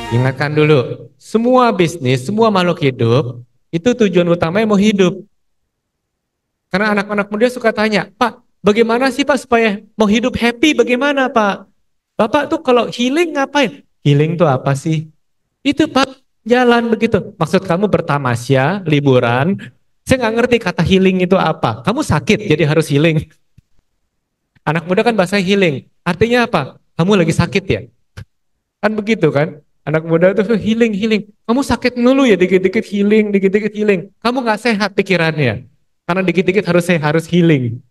Ingatkan dulu, semua bisnis, semua makhluk hidup, itu tujuan utamanya mau hidup. Karena anak-anak muda suka tanya, Pak, bagaimana sih Pak supaya mau hidup happy, bagaimana Pak? Bapak tuh kalau healing ngapain? Healing tuh apa sih? Itu Pak, jalan begitu. Maksud kamu bertamasya, liburan, saya nggak ngerti kata healing itu apa. Kamu sakit jadi harus healing. Anak muda kan bahasa healing. Artinya apa? Kamu lagi sakit ya? Kan begitu kan? Anak muda itu healing, healing. Kamu sakit dulu ya, dikit-dikit healing, dikit-dikit healing. Kamu nggak sehat pikirannya. Karena dikit-dikit harus healing.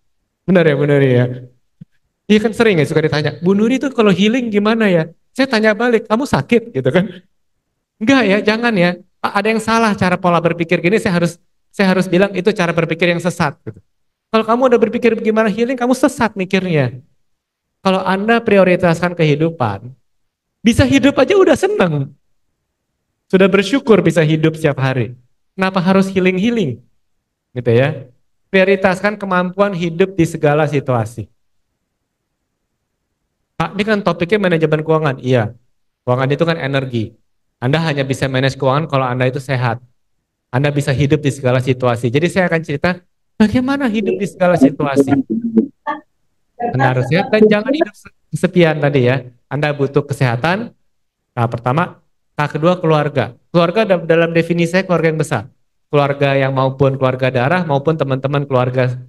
Benar ya, benar ya. Iya kan sering ya suka ditanya, Bu Nuri itu kalau healing gimana ya? Saya tanya balik, kamu sakit gitu kan? Enggak ya, jangan ya. Ada yang salah cara pola berpikir gini, saya harus bilang itu cara berpikir yang sesat gitu. Kalau kamu udah berpikir gimana healing, kamu sesat mikirnya. Kalau Anda prioritaskan kehidupan, bisa hidup aja udah seneng. Sudah bersyukur bisa hidup setiap hari. Kenapa harus healing-healing? Gitu ya. Prioritaskan kemampuan hidup di segala situasi. Pak, ini kan topiknya manajemen keuangan. Iya, keuangan itu kan energi. Anda hanya bisa manage keuangan kalau Anda itu sehat. Anda bisa hidup di segala situasi. Jadi saya akan cerita bagaimana hidup di segala situasi. Anda harus sehat dan jangan hidup kesepian tadi ya. Anda butuh kesehatan. Nah, pertama, nah kedua keluarga. Keluarga dalam definisi saya keluarga yang besar. Keluarga yang maupun keluarga darah maupun teman-teman keluarga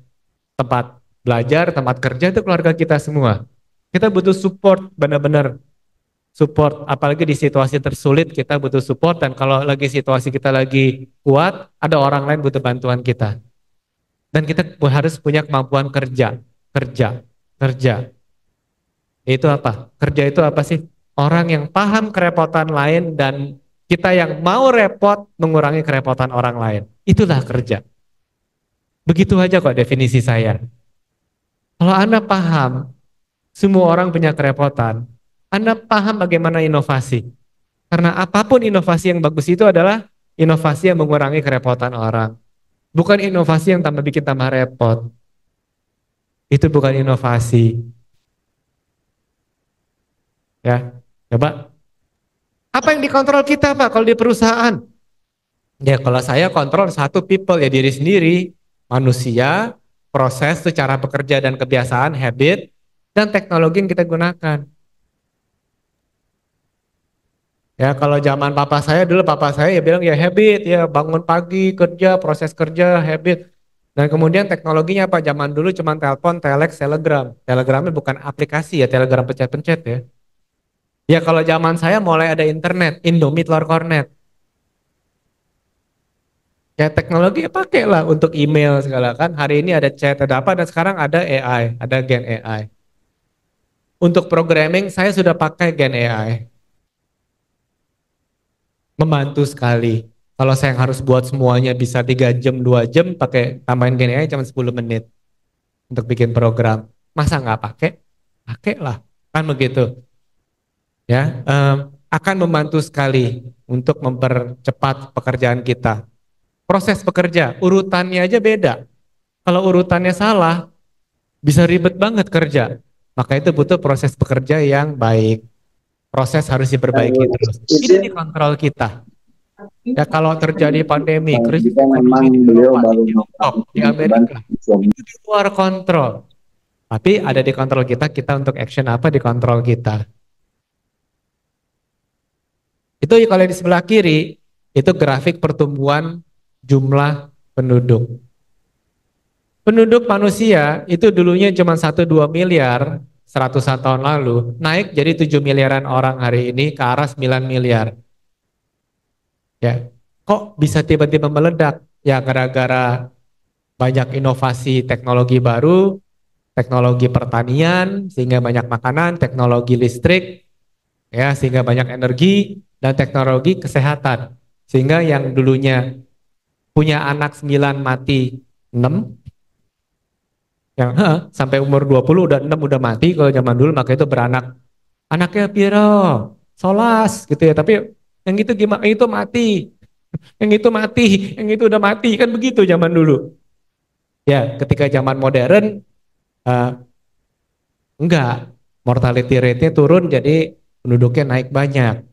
tempat belajar, tempat kerja itu keluarga kita semua. Kita butuh support benar-benar support, apalagi di situasi tersulit kita butuh support dan kalau lagi situasi kita lagi kuat, ada orang lain butuh bantuan kita. Dan kita harus punya kemampuan kerja, kerja, kerja. Itu apa? Kerja itu apa sih? Orang yang paham kerepotan lain dan kita yang mau repot mengurangi kerepotan orang lain. Itulah kerja. Begitu aja kok definisi saya. Kalau Anda paham semua orang punya kerepotan, Anda paham bagaimana inovasi. Karena apapun inovasi yang bagus itu adalah inovasi yang mengurangi kerepotan orang. Bukan inovasi yang tambah bikin tambah repot. Itu bukan inovasi. Ya, coba. Apa yang dikontrol kita Pak kalau di perusahaan? Ya kalau saya kontrol satu people ya diri sendiri, manusia, proses, cara bekerja dan kebiasaan, habit, dan teknologi yang kita gunakan. Ya kalau zaman papa saya dulu papa saya ya bilang ya habit ya bangun pagi kerja proses kerja habit dan kemudian teknologinya apa zaman dulu cuma telepon telex telegram telegramnya bukan aplikasi ya telegram pencet-pencet ya ya kalau zaman saya mulai ada internet Indomie telur kornet ya teknologi ya pakai lah untuk email segala kan hari ini ada chat ada apa dan sekarang ada AI ada Gen AI untuk programming saya sudah pakai Gen AI membantu sekali. Kalau saya harus buat semuanya bisa 3 jam, 2 jam, pakai tambahin gini aja cuma 10 menit untuk bikin program. Masa nggak pakai? Pakai lah. Kan begitu. Ya, akan membantu sekali untuk mempercepat pekerjaan kita. Proses bekerja, urutannya aja beda. Kalau urutannya salah, bisa ribet banget kerja. Maka itu butuh proses bekerja yang baik. Proses harus diperbaiki terus. Ini di kontrol kita. Ya kalau terjadi pandemi, krisis Jika ekonomi memang di beliau Eropa, di baru Tiongkok, di memang Amerika, itu di luar kontrol. Tapi ada di kontrol kita, kita untuk action apa di kontrol kita. Itu kalau di sebelah kiri, itu grafik pertumbuhan jumlah penduduk. Penduduk manusia itu dulunya cuma 1-2 miliar 100-an tahun lalu, naik jadi 7 miliaran orang hari ini ke arah 9 miliar. Ya, kok bisa tiba-tiba meledak? Ya gara-gara banyak inovasi teknologi baru, teknologi pertanian sehingga banyak makanan, teknologi listrik ya sehingga banyak energi dan teknologi kesehatan. Sehingga yang dulunya punya anak 9 mati 6, yang sampai umur 20 udah 6 udah mati kalau zaman dulu maka itu beranak anaknya piro, solas gitu ya. Tapi yang itu gimana? Itu mati. Yang itu mati, yang itu udah mati kan begitu zaman dulu. Ya, ketika zaman modern eh, enggak, mortality rate-nya turun jadi penduduknya naik banyak.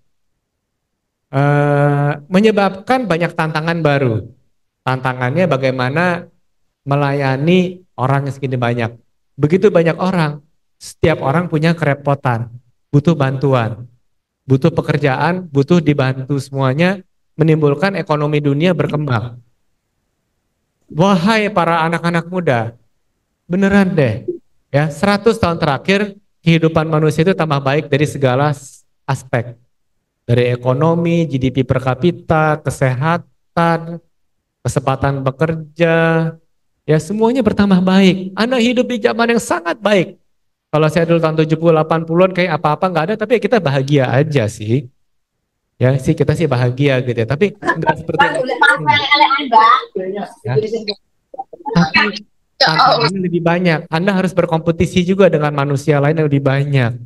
menyebabkan banyak tantangan baru. Tantangannya bagaimana melayani orang yang segini banyak. Begitu banyak orang, setiap orang punya kerepotan, butuh bantuan, butuh pekerjaan, butuh dibantu semuanya, menimbulkan ekonomi dunia berkembang. Wahai para anak-anak muda, beneran deh, ya 100 tahun terakhir kehidupan manusia itu tambah baik dari segala aspek. Dari ekonomi, GDP per kapita, kesehatan, kesempatan bekerja, ya semuanya bertambah baik. Anda hidup di zaman yang sangat baik. Kalau saya dulu tahun 70 80-an kayak apa-apa nggak ada, tapi kita bahagia aja sih. Ya sih kita sih bahagia gitu ya, tapi nggak seperti yang ya. Tapi tantangannya lebih banyak. Anda harus berkompetisi juga dengan manusia lain yang lebih banyak.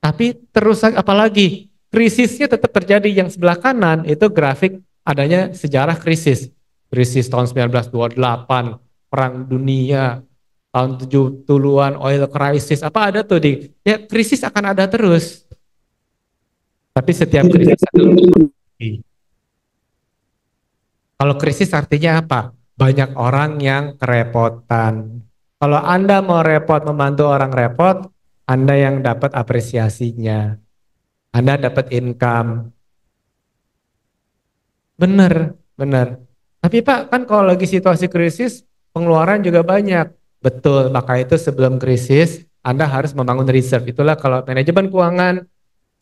Tapi terus apalagi krisisnya tetap terjadi. Yang sebelah kanan itu grafik adanya sejarah krisis. Krisis tahun 1928, perang dunia, tahun 70-an oil crisis, apa ada tuh di ya krisis akan ada terus. Tapi setiap krisis adalah opportunity. Kalau krisis artinya apa? Banyak orang yang kerepotan. Kalau Anda mau repot membantu orang repot, Anda yang dapat apresiasinya. Anda dapat income. Benar, benar. Tapi Pak, kan kalau lagi situasi krisis, pengeluaran juga banyak. Betul, maka itu sebelum krisis, Anda harus membangun reserve. Itulah kalau manajemen keuangan,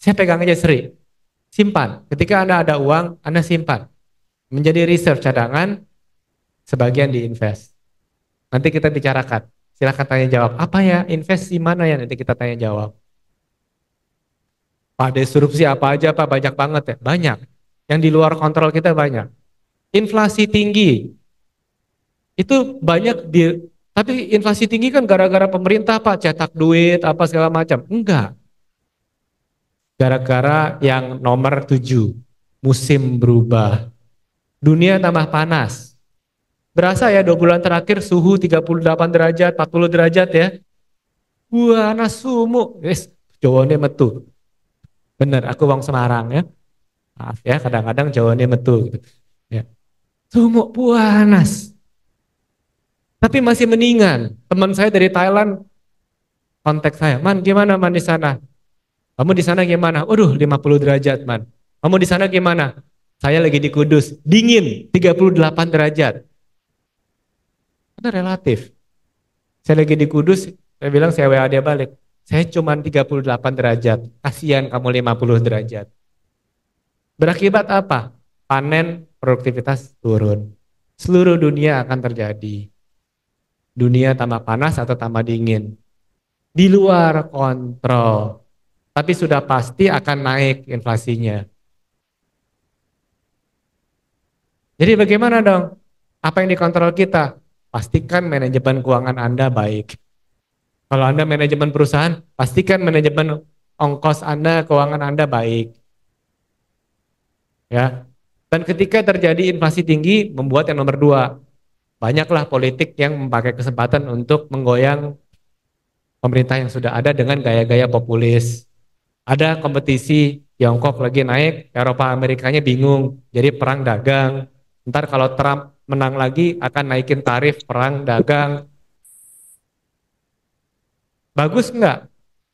saya pegang aja seri. Simpan. Ketika Anda ada uang, Anda simpan. Menjadi reserve cadangan, sebagian diinvest. Nanti kita bicarakan. Silahkan tanya jawab. Apa ya, invest di mana ya, nanti kita tanya jawab. Pak, disrupsi apa aja Pak, banyak banget ya. Banyak. Yang di luar kontrol kita banyak. Inflasi tinggi, itu banyak tapi inflasi tinggi kan gara-gara pemerintah Pak, cetak duit apa segala macam. Enggak. Gara-gara yang nomor 7, musim berubah. Dunia tambah panas. Berasa ya 2 bulan terakhir suhu 38 derajat, 40 derajat ya. Panas sumuk. Yes, Jawane metu. Bener, aku wong Semarang ya. Maaf ya, kadang-kadang Jawane metu gitu. Ya. Sumuk panas. Tapi masih mendingan. Teman saya dari Thailand kontak saya, "Man, gimana man di sana? Kamu di sana gimana?" "Waduh, 50 derajat, Man." "Kamu di sana gimana?" "Saya lagi di Kudus." "Dingin, 38 derajat." Itu relatif. Saya lagi di Kudus, saya bilang saya WA dia balik. "Saya cuma 38 derajat. Kasihan kamu 50 derajat." Berakibat apa? Panen, produktivitas turun. Seluruh dunia akan terjadi. Dunia tambah panas atau tambah dingin. Di luar kontrol. Tapi sudah pasti akan naik inflasinya. Jadi bagaimana dong? Apa yang dikontrol kita? Pastikan manajemen keuangan Anda baik. Kalau Anda manajemen perusahaan, pastikan manajemen ongkos Anda, keuangan Anda baik. Ya. Dan ketika terjadi inflasi tinggi, membuat yang nomor 2, banyaklah politik yang memakai kesempatan untuk menggoyang pemerintah yang sudah ada dengan gaya-gaya populis. Ada kompetisi, Tiongkok lagi naik, Eropa Amerikanya bingung, jadi perang dagang. Ntar kalau Trump menang lagi akan naikin tarif perang dagang. Bagus nggak?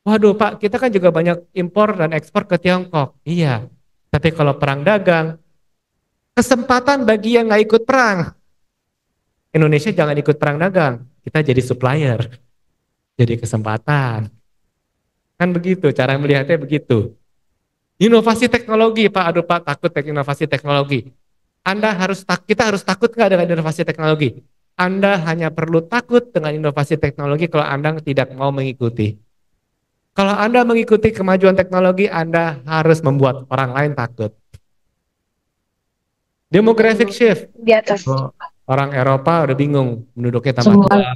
Waduh Pak, kita kan juga banyak impor dan ekspor ke Tiongkok. Iya, tapi kalau perang dagang, kesempatan bagi yang nggak ikut perang. Indonesia jangan ikut perang dagang, kita jadi supplier, jadi kesempatan. Kan begitu, cara melihatnya begitu. Inovasi teknologi, Pak. Aduh Pak, takut inovasi teknologi. Kita harus takut nggak dengan inovasi teknologi? Anda hanya perlu takut dengan inovasi teknologi kalau Anda tidak mau mengikuti. Kalau Anda mengikuti kemajuan teknologi, Anda harus membuat orang lain takut. Demographic shift. Di atas. Orang Eropa udah bingung, penduduknya tambah tua.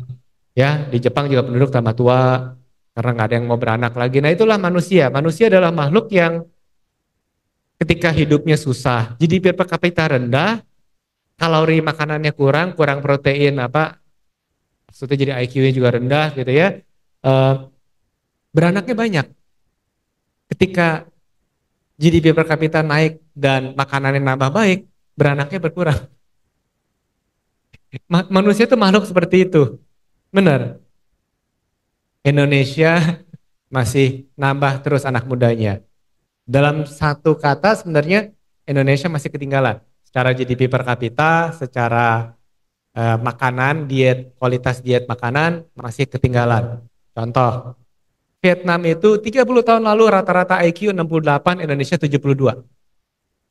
Ya, di Jepang juga penduduk tambah tua karena nggak ada yang mau beranak lagi. Nah, itulah manusia. Manusia adalah makhluk yang ketika hidupnya susah, GDP per kapita rendah, kalori makanannya kurang, kurang protein maksudnya jadi IQ-nya juga rendah gitu ya. Beranaknya banyak. Ketika GDP per kapita naik dan makanannya nambah baik, beranaknya berkurang. Manusia itu makhluk seperti itu. Benar. Indonesia masih nambah terus anak mudanya. Dalam satu kata sebenarnya Indonesia masih ketinggalan. Secara GDP per kapita, secara makanan, diet, kualitas diet makanan masih ketinggalan. Contoh, Vietnam itu 30 tahun lalu rata-rata IQ 68, Indonesia 72.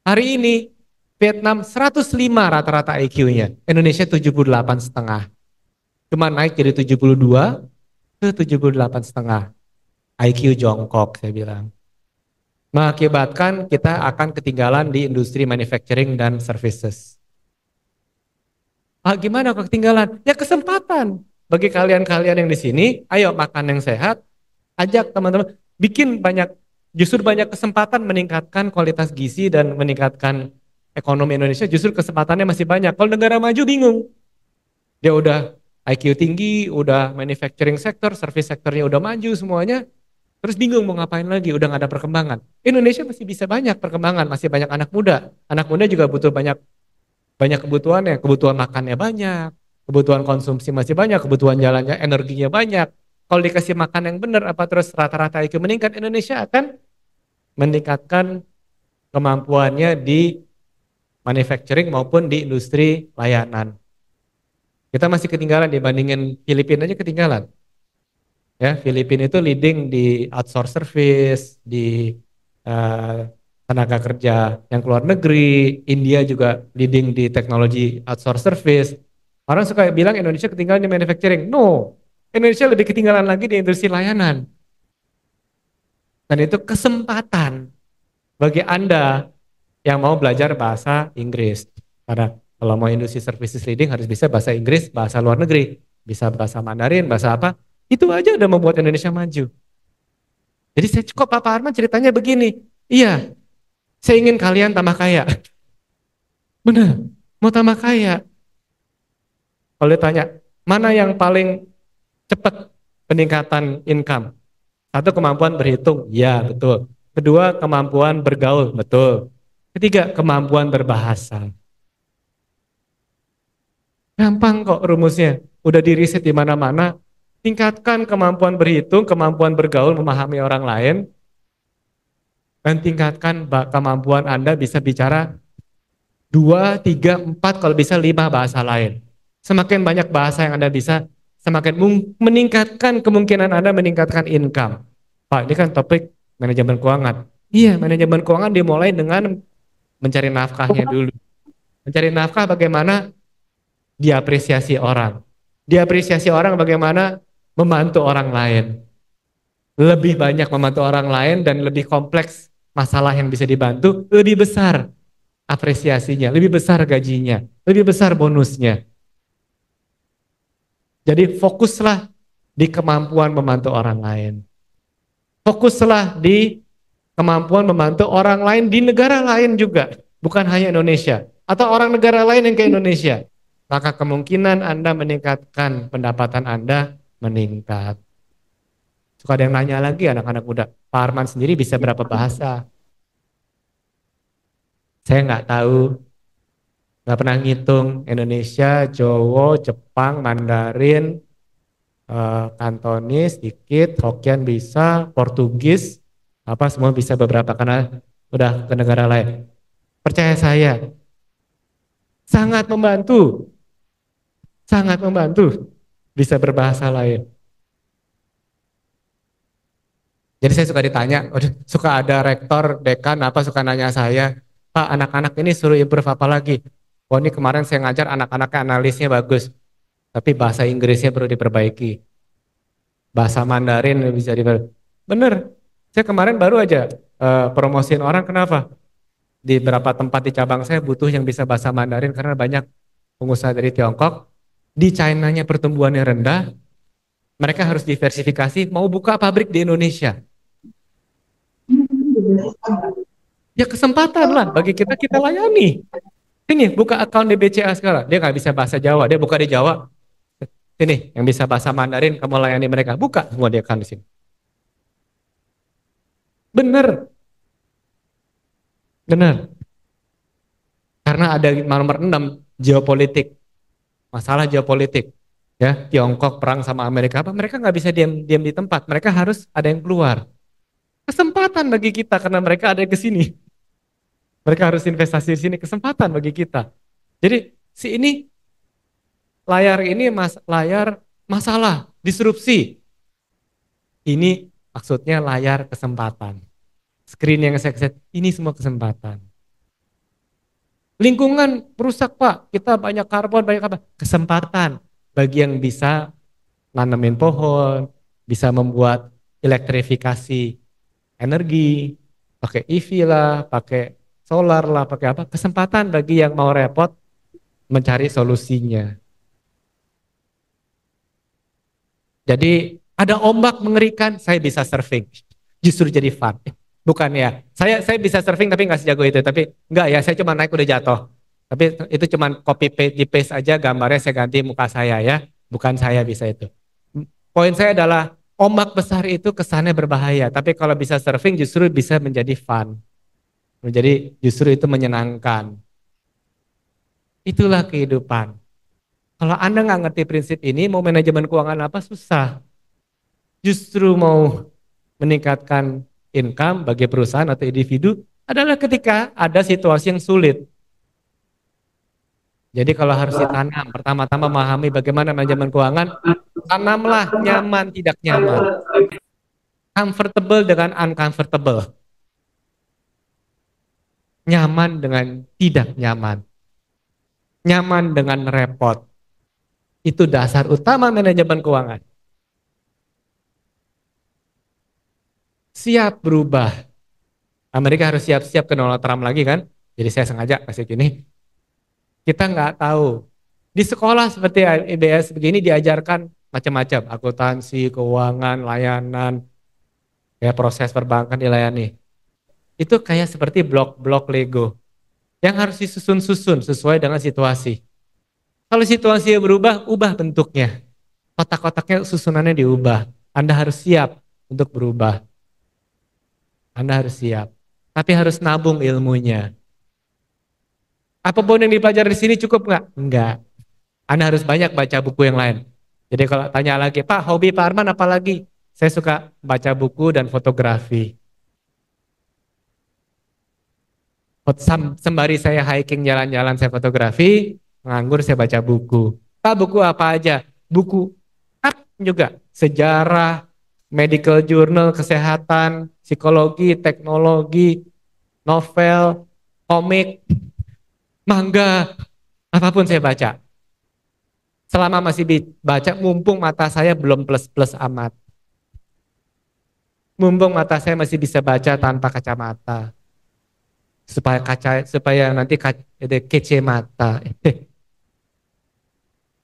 Hari ini Vietnam 105 rata-rata IQ-nya, Indonesia 78,5. Cuma naik jadi 72 ke 78,5. IQ jongkok saya bilang. Mengakibatkan kita akan ketinggalan di industri manufacturing dan services. Gimana kok ketinggalan? Ya kesempatan. Bagi kalian-kalian yang di sini, ayo makan yang sehat, ajak teman-teman, bikin banyak, justru banyak kesempatan meningkatkan kualitas gizi dan meningkatkan ekonomi Indonesia, justru kesempatannya masih banyak. Kalau negara maju bingung. Dia udah IQ tinggi, udah manufacturing sector, service sektornya udah maju semuanya, terus bingung mau ngapain lagi, udah gak ada perkembangan. Indonesia masih bisa banyak perkembangan, masih banyak anak muda. Anak muda juga butuh banyak kebutuhannya, kebutuhan makannya banyak, kebutuhan konsumsi masih banyak, kebutuhan jalannya, energinya banyak. Kalau dikasih makan yang benar, apa terus rata-rata IQ meningkat, Indonesia akan meningkatkan kemampuannya di manufacturing maupun di industri layanan. Kita masih ketinggalan dibandingin Filipina aja ketinggalan. Ya, Filipina itu leading di outsource service, di eh, tenaga kerja yang keluar negeri, India juga leading di teknologi outsource service. Orang suka bilang Indonesia ketinggalan di manufacturing. No, Indonesia lebih ketinggalan lagi di industri layanan. Dan itu kesempatan bagi Anda yang mau belajar bahasa Inggris. Karena kalau mau industri services leading harus bisa bahasa Inggris, bahasa luar negeri, bisa bahasa Mandarin, bahasa apa. Itu aja udah membuat Indonesia maju. Jadi saya cukup Pak Arman ceritanya begini. Iya, saya ingin kalian tambah kaya. Benar, mau tambah kaya. Kalau ditanya, mana yang paling cepat peningkatan income? Satu, kemampuan berhitung. Ya, betul. Kedua, kemampuan bergaul. Betul. Ketiga, kemampuan berbahasa. Gampang kok rumusnya. Udah diriset di mana-mana. Tingkatkan kemampuan berhitung, kemampuan bergaul, memahami orang lain, dan tingkatkan kemampuan Anda bisa bicara 2, 3, 4, kalau bisa 5 bahasa lain. Semakin banyak bahasa yang Anda bisa, semakin meningkatkan kemungkinan Anda meningkatkan income. Pak, ini kan topik manajemen keuangan. Iya, manajemen keuangan dimulai dengan mencari nafkahnya dulu. Mencari nafkah bagaimana diapresiasi orang. Diapresiasi orang bagaimana membantu orang lain. Lebih banyak membantu orang lain dan lebih kompleks masalah yang bisa dibantu, lebih besar apresiasinya, lebih besar gajinya, lebih besar bonusnya. Jadi fokuslah di kemampuan membantu orang lain. Fokuslah di kemampuan membantu orang lain di negara lain juga, bukan hanya Indonesia, atau orang negara lain yang ke Indonesia. Maka kemungkinan Anda meningkatkan pendapatan Anda meningkat. Suka ada yang nanya lagi anak-anak muda, Pak Arman sendiri bisa berapa bahasa? Saya nggak tahu, nggak pernah ngitung. Indonesia, Jawa, Jepang, Mandarin, Kantonis, dikit, Hokkien bisa, Portugis, apa semua bisa beberapa karena udah ke negara lain. Percaya saya, sangat membantu bisa berbahasa lain. Jadi saya suka ditanya, suka ada rektor, dekan, apa suka nanya saya, Pak anak-anak ini suruh improve apa lagi? Oh ini kemarin saya ngajar anak-anaknya analisnya bagus, tapi bahasa Inggrisnya perlu diperbaiki. Bahasa Mandarin bisa diperbaiki. Bener, saya kemarin baru aja promosiin orang, kenapa? Di beberapa tempat di cabang saya butuh yang bisa bahasa Mandarin karena banyak pengusaha dari Tiongkok. Di China-nya pertumbuhannya rendah, mereka harus diversifikasi, mau buka pabrik di Indonesia. Ya kesempatan lah bagi kita, kita layani. Ini buka akun di BCA sekarang, dia nggak bisa bahasa Jawa, dia buka di Jawa. Sini, yang bisa bahasa Mandarin, kamu layani mereka, buka semua di akun di sini. Bener, Benar. Karena ada nomor 6 geopolitik, masalah geopolitik. Ya, Tiongkok perang sama Amerika, apa mereka nggak bisa diam diam di tempat, mereka harus ada yang keluar. Kesempatan bagi kita karena mereka ada ke sini. Mereka harus investasi di sini, kesempatan bagi kita. Jadi si ini layar ini layar masalah, disrupsi. Ini maksudnya layar kesempatan. Screen yang saya set, ini semua kesempatan. Lingkungan rusak Pak, kita banyak karbon, banyak apa? Kesempatan bagi yang bisa nanemin pohon, bisa membuat elektrifikasi energi, pakai EV lah, pakai solar lah, pakai apa? Kesempatan bagi yang mau repot mencari solusinya. Jadi ada ombak mengerikan, saya bisa surfing. Justru jadi fun. Bukan ya, saya bisa surfing tapi nggak sejago itu. Tapi enggak ya, saya cuma naik udah jatuh. Tapi itu cuma copy paste di paste aja, gambarnya saya ganti muka saya ya. Bukan saya bisa itu. Poin saya adalah ombak besar itu kesannya berbahaya. Tapi kalau bisa surfing justru bisa menjadi fun. Jadi justru itu menyenangkan. Itulah kehidupan. Kalau Anda nggak ngerti prinsip ini, mau manajemen keuangan apa susah. Justru mau meningkatkan income bagi perusahaan atau individu adalah ketika ada situasi yang sulit. Jadi kalau harus ditanam, pertama-tama memahami bagaimana manajemen keuangan, tanamlah nyaman tidak nyaman, comfortable dengan uncomfortable, nyaman dengan tidak nyaman, nyaman dengan repot. Itu dasar utama manajemen keuangan. Siap berubah. Amerika harus siap-siap ke Donald Trump lagi kan? Jadi saya sengaja kasih gini. Kita nggak tahu. Di sekolah seperti IBS begini diajarkan macam-macam, akuntansi, keuangan, layanan, ya proses perbankan dilayani. Itu kayak seperti blok-blok Lego yang harus disusun-susun sesuai dengan situasi. Kalau situasinya berubah, ubah bentuknya. Kotak-kotaknya susunannya diubah. Anda harus siap untuk berubah. Anda harus siap. Tapi harus nabung ilmunya. Apapun yang dipelajari di sini cukup nggak? Enggak. Anda harus banyak baca buku yang lain. Jadi kalau tanya lagi, Pak, hobi Pak Arman apa lagi? Saya suka baca buku dan fotografi. Sembari saya hiking jalan-jalan saya fotografi, nganggur saya baca buku. Pak, buku apa aja? Buku juga sejarah, medical journal, kesehatan, psikologi, teknologi, novel, komik, manga, apapun saya baca. Selama masih baca, mumpung mata saya belum plus-plus amat. Mumpung mata saya masih bisa baca tanpa kacamata. Supaya nanti kece mata.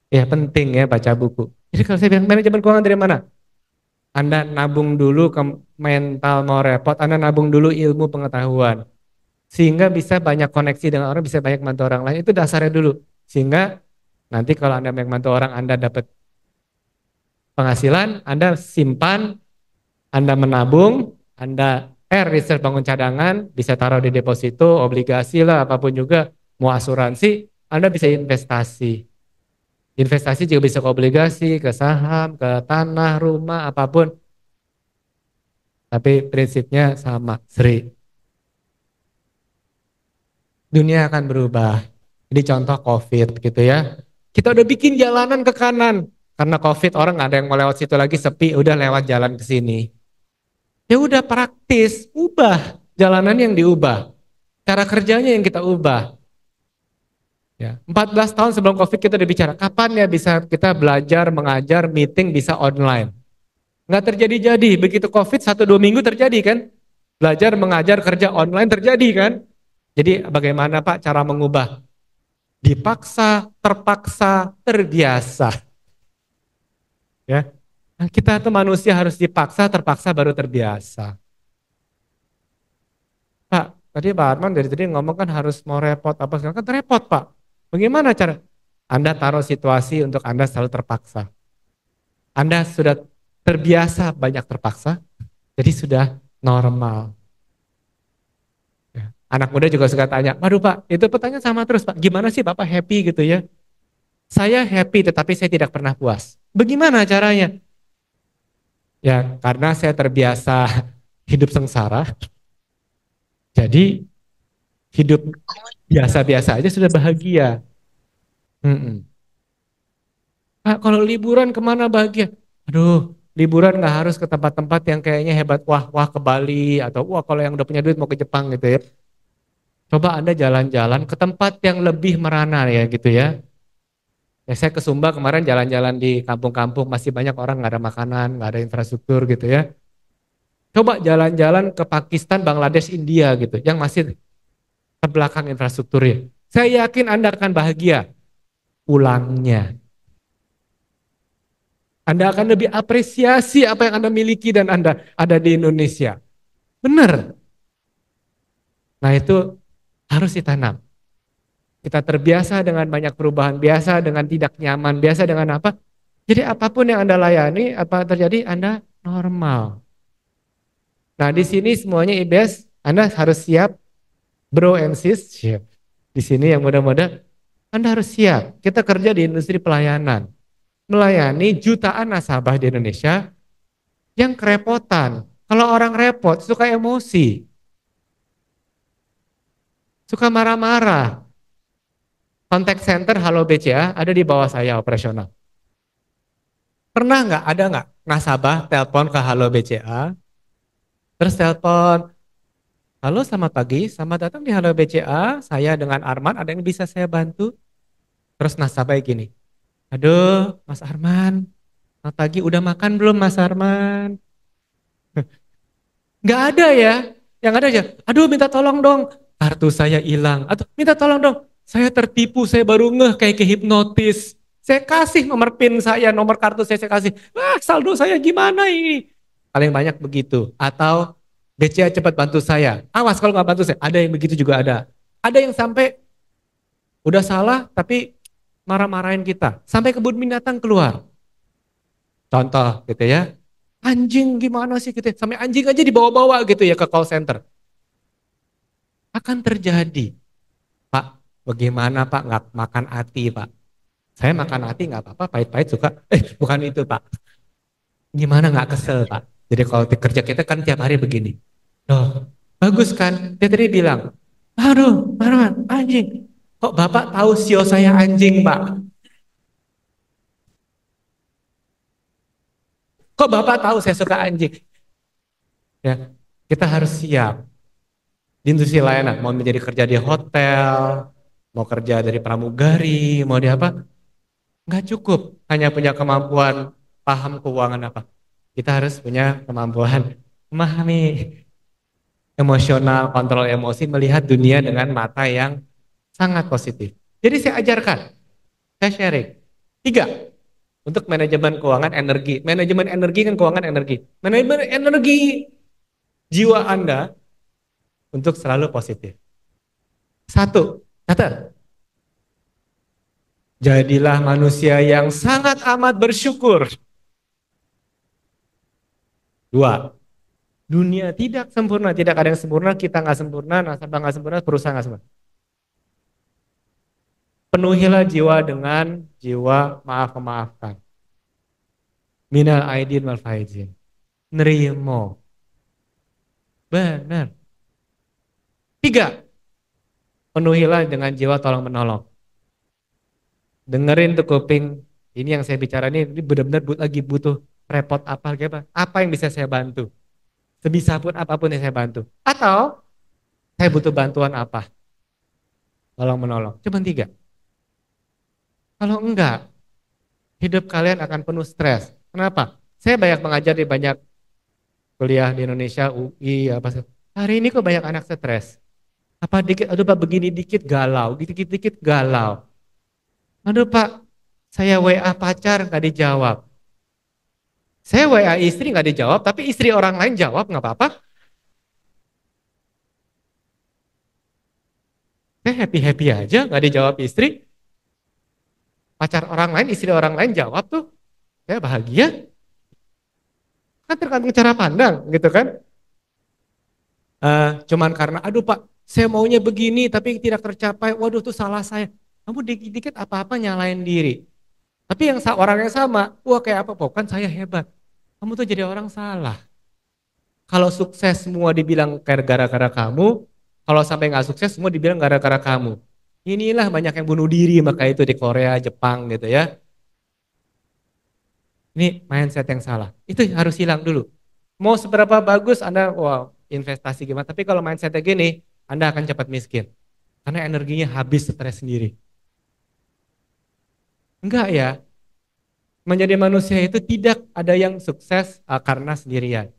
Ya penting ya baca buku. Jadi kalau saya bilang manajemen keuangan dari mana? Anda nabung dulu ke mental mau repot, Anda nabung dulu ilmu pengetahuan. Sehingga bisa banyak koneksi dengan orang, bisa banyak bantu orang lain. Itu dasarnya dulu. Sehingga nanti kalau Anda banyak bantu orang, Anda dapat penghasilan, Anda simpan, Anda menabung, Anda research bangun cadangan, bisa taruh di deposito, obligasi lah, apapun juga, mau asuransi, Anda bisa investasi. Investasi juga bisa ke obligasi, ke saham, ke tanah, rumah, apapun. Tapi prinsipnya sama, Sri. Dunia akan berubah. Jadi contoh COVID gitu ya. Kita udah bikin jalanan ke kanan. Karena COVID orang nggak ada yang mau lewat situ lagi, sepi, udah lewat jalan ke sini. Ya udah praktis, ubah. Jalanan yang diubah. Cara kerjanya yang kita ubah. Ya, 14 tahun sebelum COVID kita udah bicara, kapan ya bisa kita belajar, mengajar, meeting bisa online. Nggak terjadi-jadi, begitu COVID 1-2 minggu terjadi kan? Belajar, mengajar, kerja online terjadi kan? Jadi bagaimana Pak cara mengubah? Dipaksa, terpaksa, terbiasa. Ya, nah, kita tuh manusia harus dipaksa, terpaksa baru terbiasa. Pak, tadi Pak Arman dari tadi ngomong kan harus mau repot apa segala kan repot Pak. Bagaimana cara? Anda taruh situasi untuk Anda selalu terpaksa. Anda sudah terbiasa banyak terpaksa, jadi sudah normal. Ya. Anak muda juga suka tanya, waduh Pak, itu pertanyaan sama terus Pak, gimana sih Bapak happy gitu ya? Saya happy tetapi saya tidak pernah puas. Bagaimana caranya? Ya karena saya terbiasa hidup sengsara, jadi hidup biasa-biasa aja sudah bahagia. Mm-mm. Ah, kalau liburan kemana bahagia? Aduh, liburan nggak harus ke tempat-tempat yang kayaknya hebat. Wah, wah ke Bali atau wah kalau yang udah punya duit mau ke Jepang gitu ya. Coba Anda jalan-jalan ke tempat yang lebih merana ya gitu ya. Ya saya ke Sumba kemarin jalan-jalan di kampung-kampung masih banyak orang nggak ada makanan, nggak ada infrastruktur gitu ya. Coba jalan-jalan ke Pakistan, Bangladesh, India gitu, yang masih terbelakang infrastrukturnya. Saya yakin Anda akan bahagia pulangnya. Anda akan lebih apresiasi apa yang Anda miliki dan Anda ada di Indonesia. Benar. Nah itu harus ditanam. Kita terbiasa dengan banyak perubahan, biasa dengan tidak nyaman, biasa dengan apa. Jadi apapun yang Anda layani, apa terjadi, Anda normal. Nah di sini semuanya IBS, Anda harus siap, bro and sis, siap. Di sini yang muda-muda, Anda harus siap. Kita kerja di industri pelayanan. Melayani jutaan nasabah di Indonesia yang kerepotan. Kalau orang repot, suka emosi, suka marah-marah. Contact center Halo BCA ada di bawah saya operasional. Pernah nggak, ada nggak nasabah telepon ke Halo BCA, terus telepon, halo selamat pagi, selamat datang di Halo BCA, saya dengan Arman, ada yang bisa saya bantu? Terus nasabah gini, aduh Mas Arman, selamat pagi, udah makan belum Mas Arman? Nggak ada ya, yang ada aja, aduh minta tolong dong, kartu saya hilang, atau minta tolong dong, saya tertipu, saya baru ngeh kayak kehipnotis, saya kasih nomor PIN saya, nomor kartu saya kasih, saldo saya gimana ini? Paling banyak begitu, atau BCA cepat bantu saya, awas kalau nggak bantu saya, ada yang begitu juga ada yang sampai udah salah tapi marah-marahin kita, sampai kebun binatang keluar, contoh gitu ya. Anjing gimana sih gitu, sampai anjing aja dibawa-bawa gitu ya ke call center. Akan terjadi. Pak, bagaimana Pak nggak makan hati Pak? Saya makan hati nggak apa-apa, pahit-pahit suka. Bukan itu Pak. Gimana nggak kesel Pak? Jadi kalau kerja kita kan tiap hari begini. Loh, bagus kan? Dia tadi bilang, aduh, Marwan, anjing. Kok Bapak tahu sio saya anjing Pak? Kok Bapak tahu saya suka anjing? Ya, kita harus siap. Di industri layanan, mau menjadi kerja di hotel, mau kerja dari pramugari, mau di apa, nggak cukup hanya punya kemampuan paham keuangan apa. Kita harus punya kemampuan memahami emosional, kontrol emosi, melihat dunia dengan mata yang sangat positif. Jadi saya ajarkan, saya sharing. 3, untuk manajemen keuangan energi. Manajemen energi kan keuangan energi. Manajemen energi jiwa Anda untuk selalu positif. 1, catat. Jadilah manusia yang sangat amat bersyukur. 2, dunia tidak sempurna, tidak ada yang sempurna, kita nggak sempurna, nasabah nggak sempurna, perusahaan nggak sempurna. Penuhilah jiwa dengan jiwa maaf memaafkan. Minal aidin wal faizin. Nerimo. Benar. 3, penuhilah dengan jiwa tolong menolong. Dengerin tuh kuping, ini yang saya bicara ini benar-benar lagi butuh repot apa yang bisa saya bantu. Sebisa pun apapun yang saya bantu. Atau saya butuh bantuan apa? Tolong menolong. Cuma 3. Kalau enggak, hidup kalian akan penuh stres. Kenapa? Saya banyak mengajar di banyak kuliah di Indonesia, UI, apa sih. Hari ini kok banyak anak stres. Apa dikit, aduh Pak begini dikit galau, dikit-dikit galau. Aduh Pak, saya WA pacar nggak dijawab. Saya WA istri nggak dijawab, tapi istri orang lain jawab nggak apa-apa. Saya happy-happy aja nggak dijawab istri. Pacar orang lain, istri orang lain jawab tuh, saya bahagia. Kan tergantung cara pandang gitu kan. Cuman karena aduh Pak Saya maunya begini tapi tidak tercapai. Waduh, itu salah saya. Kamu dikit-dikit apa-apa nyalain diri. Tapi yang orang yang sama, wah kayak apa? Kan saya hebat. Kamu tuh jadi orang salah. Kalau sukses semua dibilang gara-gara kamu, kalau sampai nggak sukses semua dibilang gara-gara kamu. Inilah banyak yang bunuh diri maka itu di Korea, Jepang gitu ya. Ini mindset yang salah. Itu harus hilang dulu. Mau seberapa bagus Anda, wow, investasi gimana. Tapi kalau mindsetnya gini, Anda akan cepat miskin. Karena energinya habis stres sendiri. Enggak ya. Menjadi manusia itu tidak ada yang sukses karena sendirian.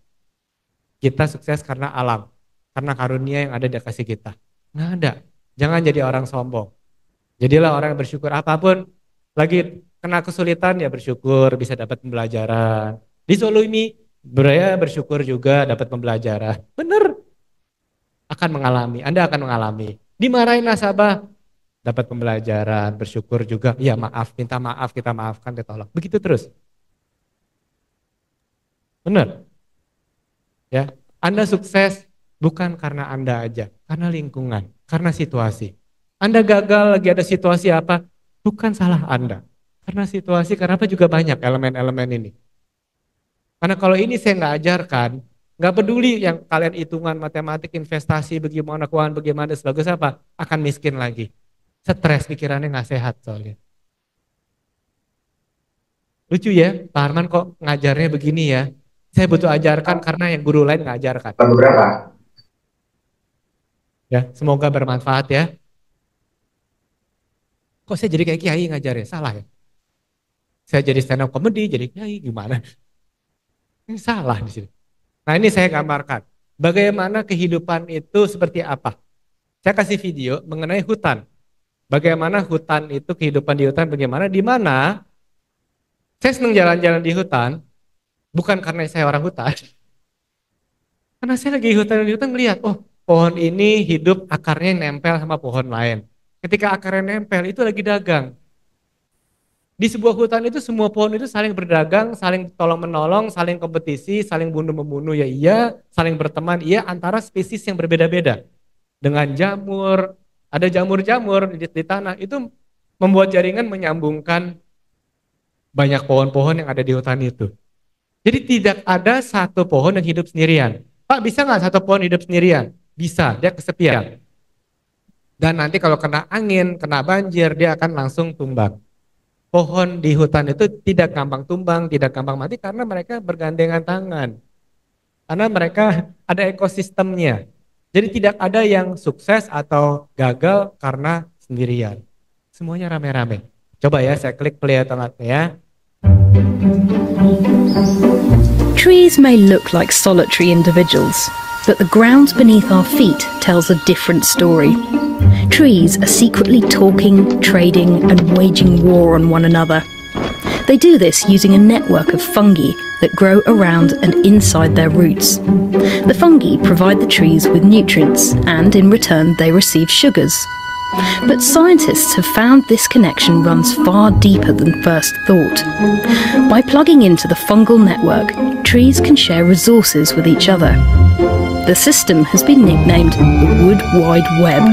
Kita sukses karena alam. Karena karunia yang ada di kasih kita. Nggak ada. Jangan jadi orang sombong. Jadilah orang yang bersyukur apapun. Lagi kena kesulitan ya bersyukur bisa dapat pembelajaran. Di Solo ini bersyukur juga dapat pembelajaran. Bener. Akan mengalami. Anda akan mengalami. Dimarahin nasabah dapat pembelajaran. Bersyukur juga. Ya maaf, minta maaf, kita maafkan, ditolak. Begitu terus. Bener. Ya, Anda sukses bukan karena Anda aja, karena lingkungan, karena situasi. Anda gagal lagi ada situasi apa, bukan salah Anda. Karena situasi, karena apa juga banyak elemen-elemen ini. Karena kalau ini saya nggak ajarkan, nggak peduli yang kalian hitungan matematik, investasi, bagaimana keuangan, bagaimana sebagus apa, akan miskin lagi. Stres, pikirannya nggak sehat soalnya. Lucu ya, Pak Arman kok ngajarnya begini ya. Saya butuh ajarkan karena yang guru lain nggak ajarkan. Berapa? Ya, semoga bermanfaat ya. Kok saya jadi kayak kiai ngajarnya? Salah ya. Saya jadi stand up comedy, jadi kiai gimana? Ini salah di sini. Nah, ini saya gambarkan. Bagaimana kehidupan itu seperti apa? Saya kasih video mengenai hutan. Bagaimana hutan itu, kehidupan di hutan bagaimana, di mana saya senang jalan-jalan di hutan, bukan karena saya orang hutan. Karena saya lagi di hutan melihat, oh pohon ini hidup akarnya nempel sama pohon lain. Ketika akarnya nempel itu lagi dagang. Di sebuah hutan itu semua pohon itu saling berdagang, saling tolong menolong, saling kompetisi, saling bunuh membunuh ya iya, saling berteman iya antara spesies yang berbeda-beda. Dengan jamur, ada jamur-jamur di tanah itu membuat jaringan menyambungkan banyak pohon-pohon yang ada di hutan itu. Jadi tidak ada satu pohon yang hidup sendirian. Pak, bisa nggak satu pohon hidup sendirian? Bisa, dia kesepian. Dan nanti kalau kena angin, kena banjir, dia akan langsung tumbang. Pohon di hutan itu tidak gampang tumbang, tidak gampang mati karena mereka bergandengan tangan. Karena mereka ada ekosistemnya. Jadi tidak ada yang sukses atau gagal karena sendirian. Semuanya rame-rame. Coba ya, saya klik play ya. Trees may look like solitary individuals, but the ground beneath our feet tells a different story. Trees are secretly talking, trading, and waging war on one another. They do this using a network of fungi that grow around and inside their roots. The fungi provide the trees with nutrients, and in return they receive sugars. But scientists have found this connection runs far deeper than first thought. By plugging into the fungal network, trees can share resources with each other. The system has been nicknamed the Wood Wide Web.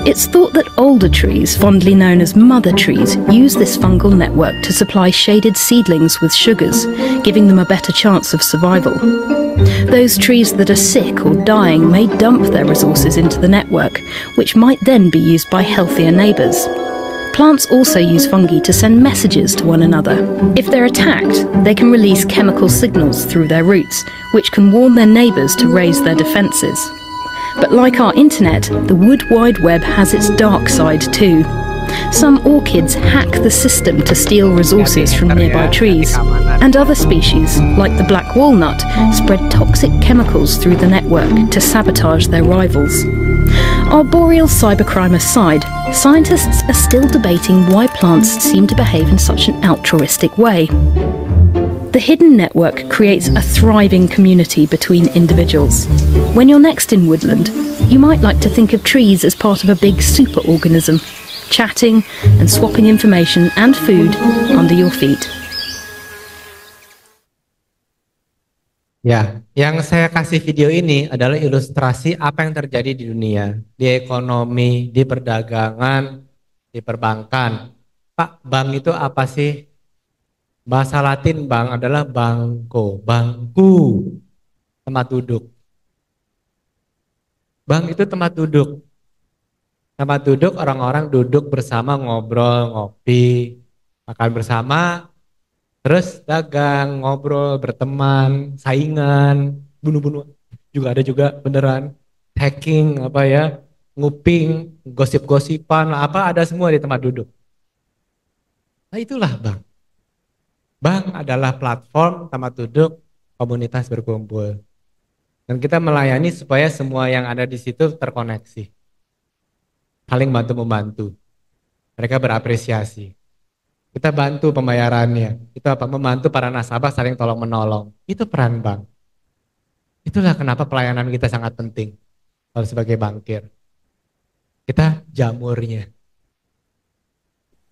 It's thought that older trees, fondly known as mother trees, use this fungal network to supply shaded seedlings with sugars, giving them a better chance of survival. Those trees that are sick or dying may dump their resources into the network, which might then be used by healthier neighbours. Plants also use fungi to send messages to one another. If they're attacked, they can release chemical signals through their roots, which can warn their neighbours to raise their defences. But like our internet, the Wood Wide Web has its dark side too. Some orchids hack the system to steal resources from nearby trees, and other species, like the black walnut, spread toxic chemicals through the network to sabotage their rivals. Arboreal cybercrime aside, scientists are still debating why plants seem to behave in such an altruistic way. The hidden network creates a thriving community between individuals. When you're next in woodland, you might like to think of trees as part of a big superorganism, chatting and swapping information and food under your feet. Ya, yang saya kasih video ini adalah ilustrasi apa yang terjadi di dunia, di ekonomi, di perdagangan, di perbankan. Pak, bank itu apa sih? Bahasa Latin bank adalah bangko, bangku, tempat duduk. Bank itu tempat duduk. Tempat duduk orang-orang duduk bersama ngobrol, ngopi, makan bersama, terus dagang, ngobrol, berteman, saingan, bunuh-bunuh. Juga ada juga beneran hacking apa ya, nguping, gosip-gosipan, apa ada semua di tempat duduk. Nah itulah bank. Bank adalah platform tempat duduk komunitas berkumpul. Dan kita melayani supaya semua yang ada di situ terkoneksi. Saling bantu-membantu. Mereka berapresiasi. Kita bantu pembayarannya. Itu apa? Membantu para nasabah saling tolong-menolong. Itu peran bank. Itulah kenapa pelayanan kita sangat penting. Kalau sebagai bankir. Kita jamurnya.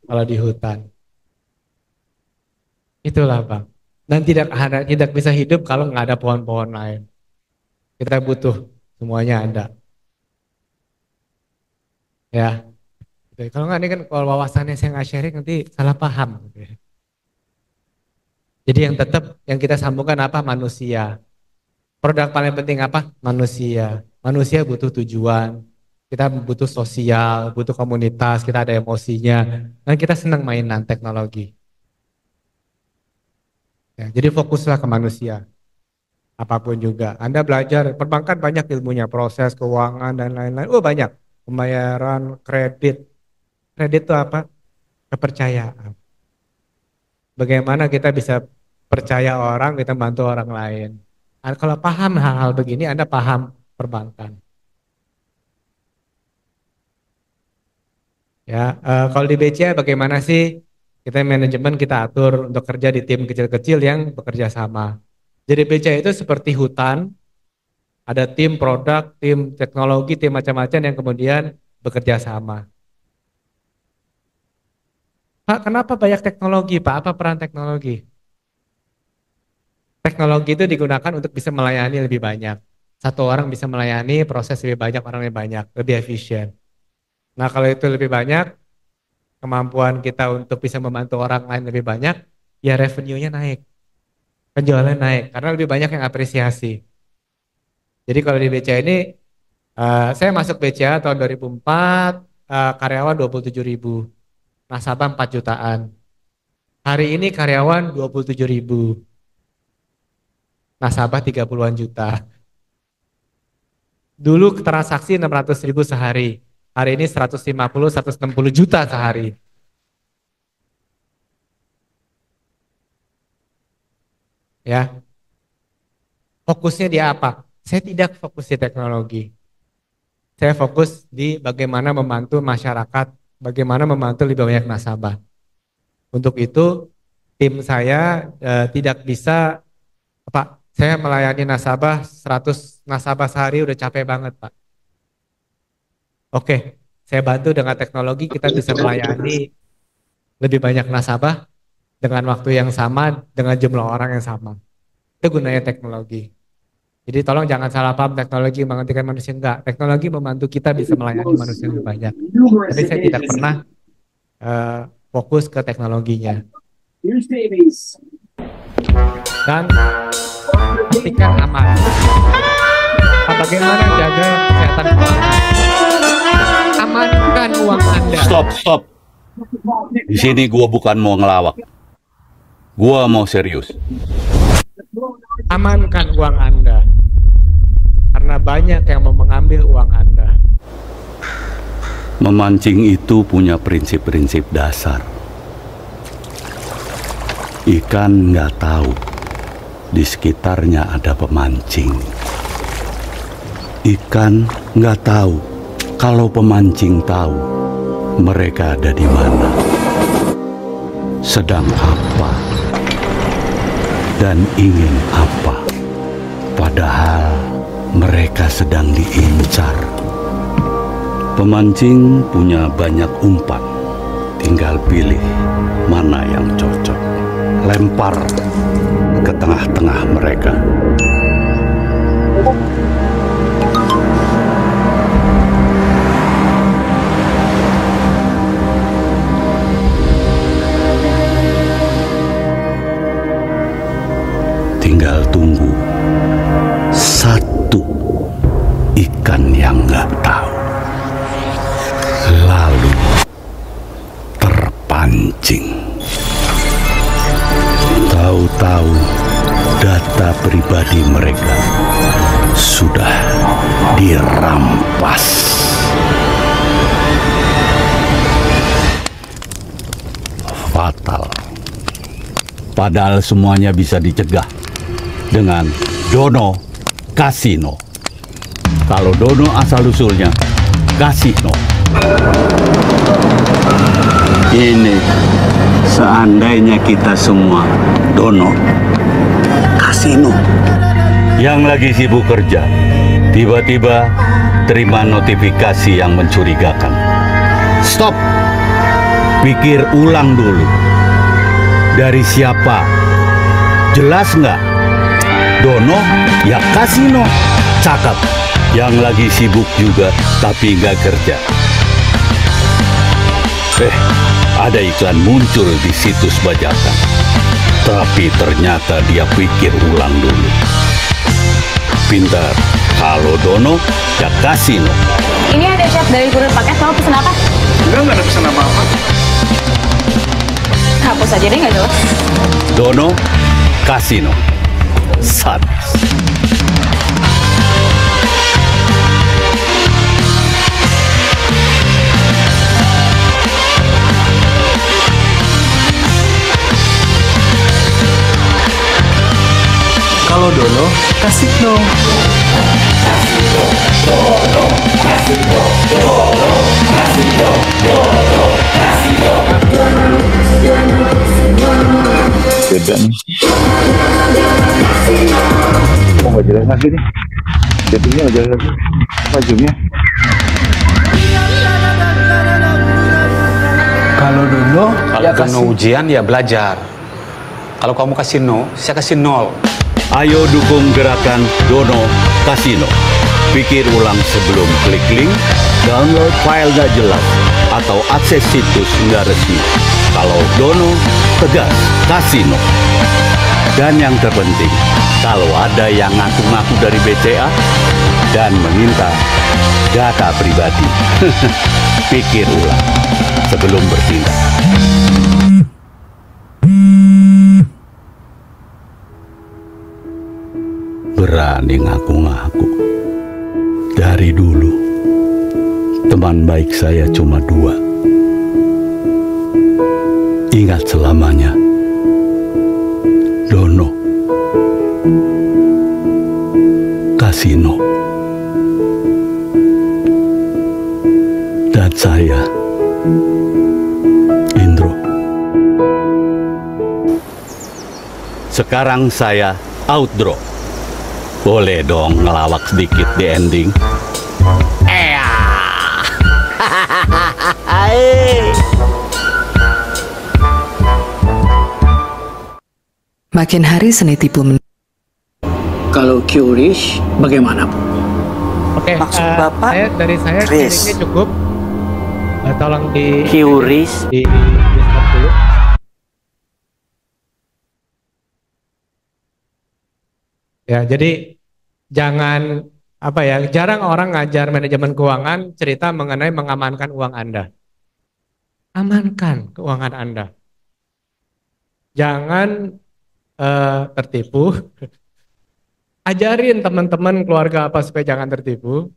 Kalau di hutan. Itulah bank. Dan tidak bisa hidup kalau nggak ada pohon-pohon lain. Kita butuh semuanya ada. Ya. Kalau nggak ini kan kalau wawasannya saya nggak sharing nanti salah paham. Jadi yang tetap yang kita sambungkan apa? Manusia. Produk paling penting apa? Manusia. Manusia butuh tujuan. Kita butuh sosial, butuh komunitas, kita ada emosinya. Dan kita senang mainan teknologi. Ya, jadi fokuslah ke manusia. Apapun juga. Anda belajar, perbankan banyak ilmunya, proses, keuangan, dan lain-lain. Oh banyak. Pembayaran, kredit. Kredit itu apa? Kepercayaan. Bagaimana kita bisa percaya orang, kita bantu orang lain. Kalau paham hal-hal begini, Anda paham perbankan. Ya, kalau di BCA bagaimana sih kita manajemen kita atur untuk kerja di tim kecil-kecil yang bekerja sama. Jadi BCA itu seperti hutan, ada tim produk, tim teknologi, tim macam-macam yang kemudian bekerja sama. Pak, kenapa banyak teknologi, Pak? Apa peran teknologi? Teknologi itu digunakan untuk bisa melayani lebih banyak. Satu orang bisa melayani proses lebih banyak, orang lebih banyak, lebih efisien. Nah, kalau itu lebih banyak, kemampuan kita untuk bisa membantu orang lain lebih banyak, ya revenue-nya naik. Penjualan naik, karena lebih banyak yang apresiasi. Jadi kalau di BCA ini, saya masuk BCA tahun 2004, karyawan 27.000, nasabah 4 jutaan. Hari ini karyawan 27.000, nasabah 30-an juta. Dulu transaksi 600.000 sehari, hari ini 150-160 juta sehari. Ya, fokusnya di apa? Saya tidak fokus di teknologi. Saya fokus di bagaimana membantu masyarakat, bagaimana membantu lebih banyak nasabah. Untuk itu, tim saya tidak bisa, Pak, saya melayani nasabah 100 nasabah sehari udah capek banget, Pak. Oke, saya bantu dengan teknologi kita bisa melayani lebih banyak nasabah dengan waktu yang sama, dengan jumlah orang yang sama. Itu gunanya teknologi. Jadi tolong jangan salah paham teknologi menggantikan manusia, enggak. Teknologi membantu kita bisa melayani manusia lebih banyak. Tapi saya tidak pernah fokus ke teknologinya. Dan pastikan aman. Bagaimana jaga kesehatan keuangan? Amankan uang Anda. Stop. Di sini gua bukan mau ngelawak. Gua mau serius. Amankan uang Anda. Karena banyak yang mau mengambil uang Anda. Memancing itu punya prinsip-prinsip dasar. Ikan nggak tahu di sekitarnya ada pemancing. Ikan nggak tahu kalau pemancing tahu mereka ada di mana, sedang apa, dan ingin apa. Padahal mereka sedang diincar. Pemancing punya banyak umpan, tinggal pilih mana yang cocok. Lempar ke tengah-tengah mereka. tinggal tunggu satu ikan yang nggak tahu, lalu terpancing. Tahu-tahu data pribadi mereka sudah dirampas. Fatal. Padahal semuanya bisa dicegah dengan Dono Kasino. Kalau Dono asal-usulnya Kasino. Ini seandainya kita semua Dono Kasino. Yang lagi sibuk kerja, tiba-tiba terima notifikasi yang mencurigakan. Stop! Pikir ulang dulu. Dari siapa? Jelas nggak? Dono ya Kasino. Cakep. Yang lagi sibuk juga tapi nggak kerja. Ada iklan muncul di situs bajakan. Tapi ternyata dia pikir ulang dulu. Pintar. Kalau Dono ya Kasino. Ini ada chat dari kurir paket, mau pesen apa? Enggak ada pesan apa-apa. Hapus aja deh, nggak jelas. Dono Kasino. Sadis. Kalau Dono, Kasino. Beda nih. Kok nggak jelas lagi nih? Jadinya nggak jelas lagi. Majunya. Kalau Dono, Kalau Dono ujian ya belajar. Kalau kamu kasih no, saya kasih nol. Ayo dukung gerakan Dono Kasino. Pikir ulang sebelum klik link, download file nggak jelas, atau akses situs nggak resmi. Kalau Dono, tegas Kasino. Dan yang terpenting, kalau ada yang ngaku-ngaku dari BCA dan meminta data pribadi, pikir ulang sebelum bertindak. Berani ngaku-ngaku. Dari dulu, teman baik saya cuma 2. Ingat selamanya, Dono Kasino. Dan saya, Indro. Sekarang saya outro. Boleh dong ngelawak sedikit di ending. Makin hari seni tipu Kalau curious, bagaimana, Bu? Oke, Maksud Bapak, dari saya Chris. sharingnya cukup. Tolong di Curious. di stop dulu. Ya, jadi jangan jarang orang ngajar manajemen keuangan cerita mengenai mengamankan uang Anda. Amankan keuangan Anda. Jangan tertipu. Ajarin teman-teman keluarga apa supaya jangan tertipu.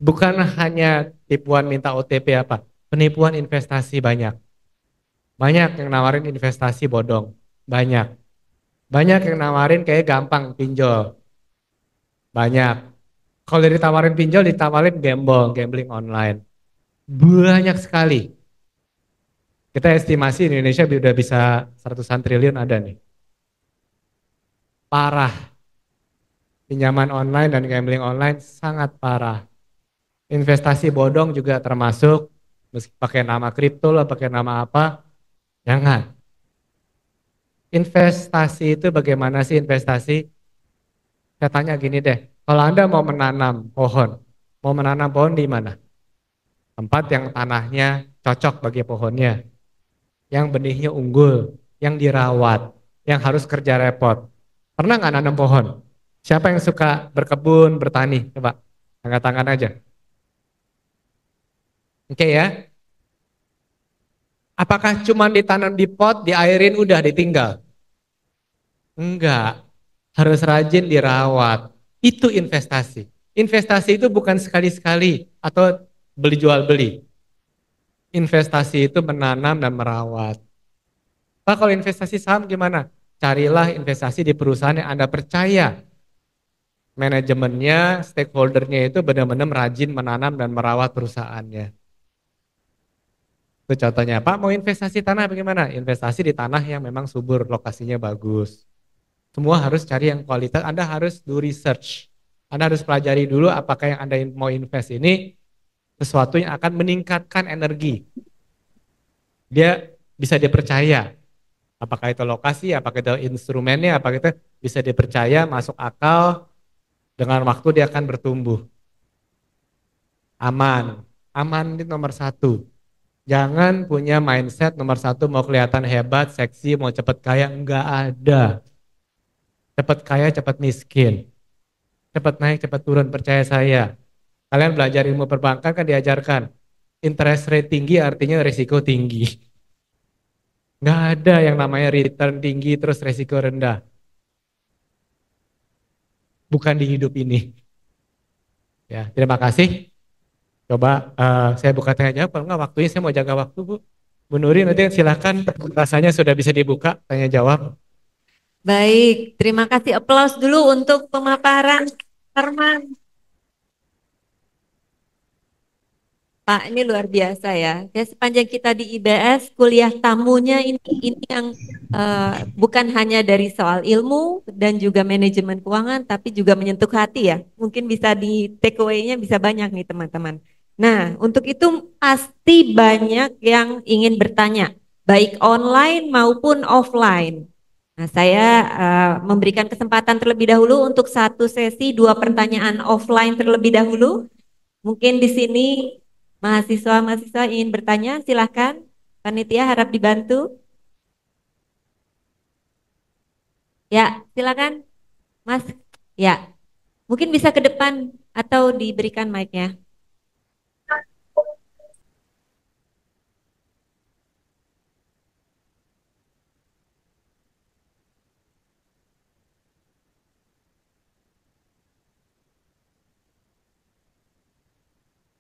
Bukan hanya tipuan minta OTP apa, penipuan investasi banyak. Banyak yang nawarin investasi bodong, banyak. Banyak yang nawarin kayak gampang pinjol. Banyak. Kalau ditawarin pinjol, ditawarin gambling online. Banyak sekali. Kita estimasi di Indonesia udah bisa 100-an triliun ada nih. Parah. Pinjaman online dan gambling online sangat parah. Investasi bodong juga termasuk, meski pakai nama kripto lah, pakai nama apa, jangan. Investasi itu bagaimana sih investasi? Saya tanya gini deh, kalau Anda mau menanam pohon di mana? Tempat yang tanahnya cocok bagi pohonnya, yang benihnya unggul, yang dirawat, yang harus kerja repot. Pernah nggak nanam pohon? Siapa yang suka berkebun, bertani? Coba, angkat tangan aja. Oke ya. Apakah cuma ditanam di pot, diairin, udah ditinggal? Enggak. Harus rajin dirawat. Itu investasi. Investasi itu bukan sekali-sekali atau beli jual beli. Investasi itu menanam dan merawat. Pak, kalau investasi saham gimana? Carilah investasi di perusahaan yang Anda percaya. Manajemennya, stakeholdernya itu benar-benar rajin menanam dan merawat perusahaannya. Itu contohnya, Pak mau investasi tanah bagaimana? Investasi di tanah yang memang subur, lokasinya bagus. Semua harus cari yang kualitas, Anda harus do research. Anda harus pelajari dulu apakah yang Anda mau invest ini sesuatu yang akan meningkatkan energi. Dia bisa dipercaya. Apakah itu lokasi, apakah itu instrumennya, apakah itu bisa dipercaya, masuk akal, dengan waktu dia akan bertumbuh. Aman. Aman itu nomor satu. Jangan punya mindset nomor satu mau kelihatan hebat, seksi, mau cepat kaya. Enggak ada. Cepat kaya, cepat miskin. Cepat naik, cepat turun, percaya saya. Kalian belajar ilmu perbankan kan diajarkan. Interest rate tinggi artinya risiko tinggi. Enggak ada yang namanya return tinggi terus risiko rendah. Bukan di hidup ini. Ya, terima kasih. Coba saya buka tanya jawab, kalau enggak waktunya saya mau jaga waktu Bu. Bu Nuri nanti silakan, rasanya sudah bisa dibuka tanya jawab. Baik, terima kasih. Aplaus dulu untuk pemaparan Herman. Pak, ini luar biasa ya. Ya sepanjang kita di IBS, kuliah tamunya ini yang bukan hanya dari soal ilmu dan juga manajemen keuangan, tapi juga menyentuh hati ya. Mungkin bisa di take away-nya bisa banyak nih teman-teman. Nah, untuk itu pasti banyak yang ingin bertanya, baik online maupun offline. Nah, saya memberikan kesempatan terlebih dahulu untuk satu sesi 2 pertanyaan offline terlebih dahulu. Mungkin di sini mahasiswa-mahasiswa ingin bertanya, silahkan. Panitia harap dibantu. Ya, silakan, Mas. Ya, mungkin bisa ke depan atau diberikan mic-nya.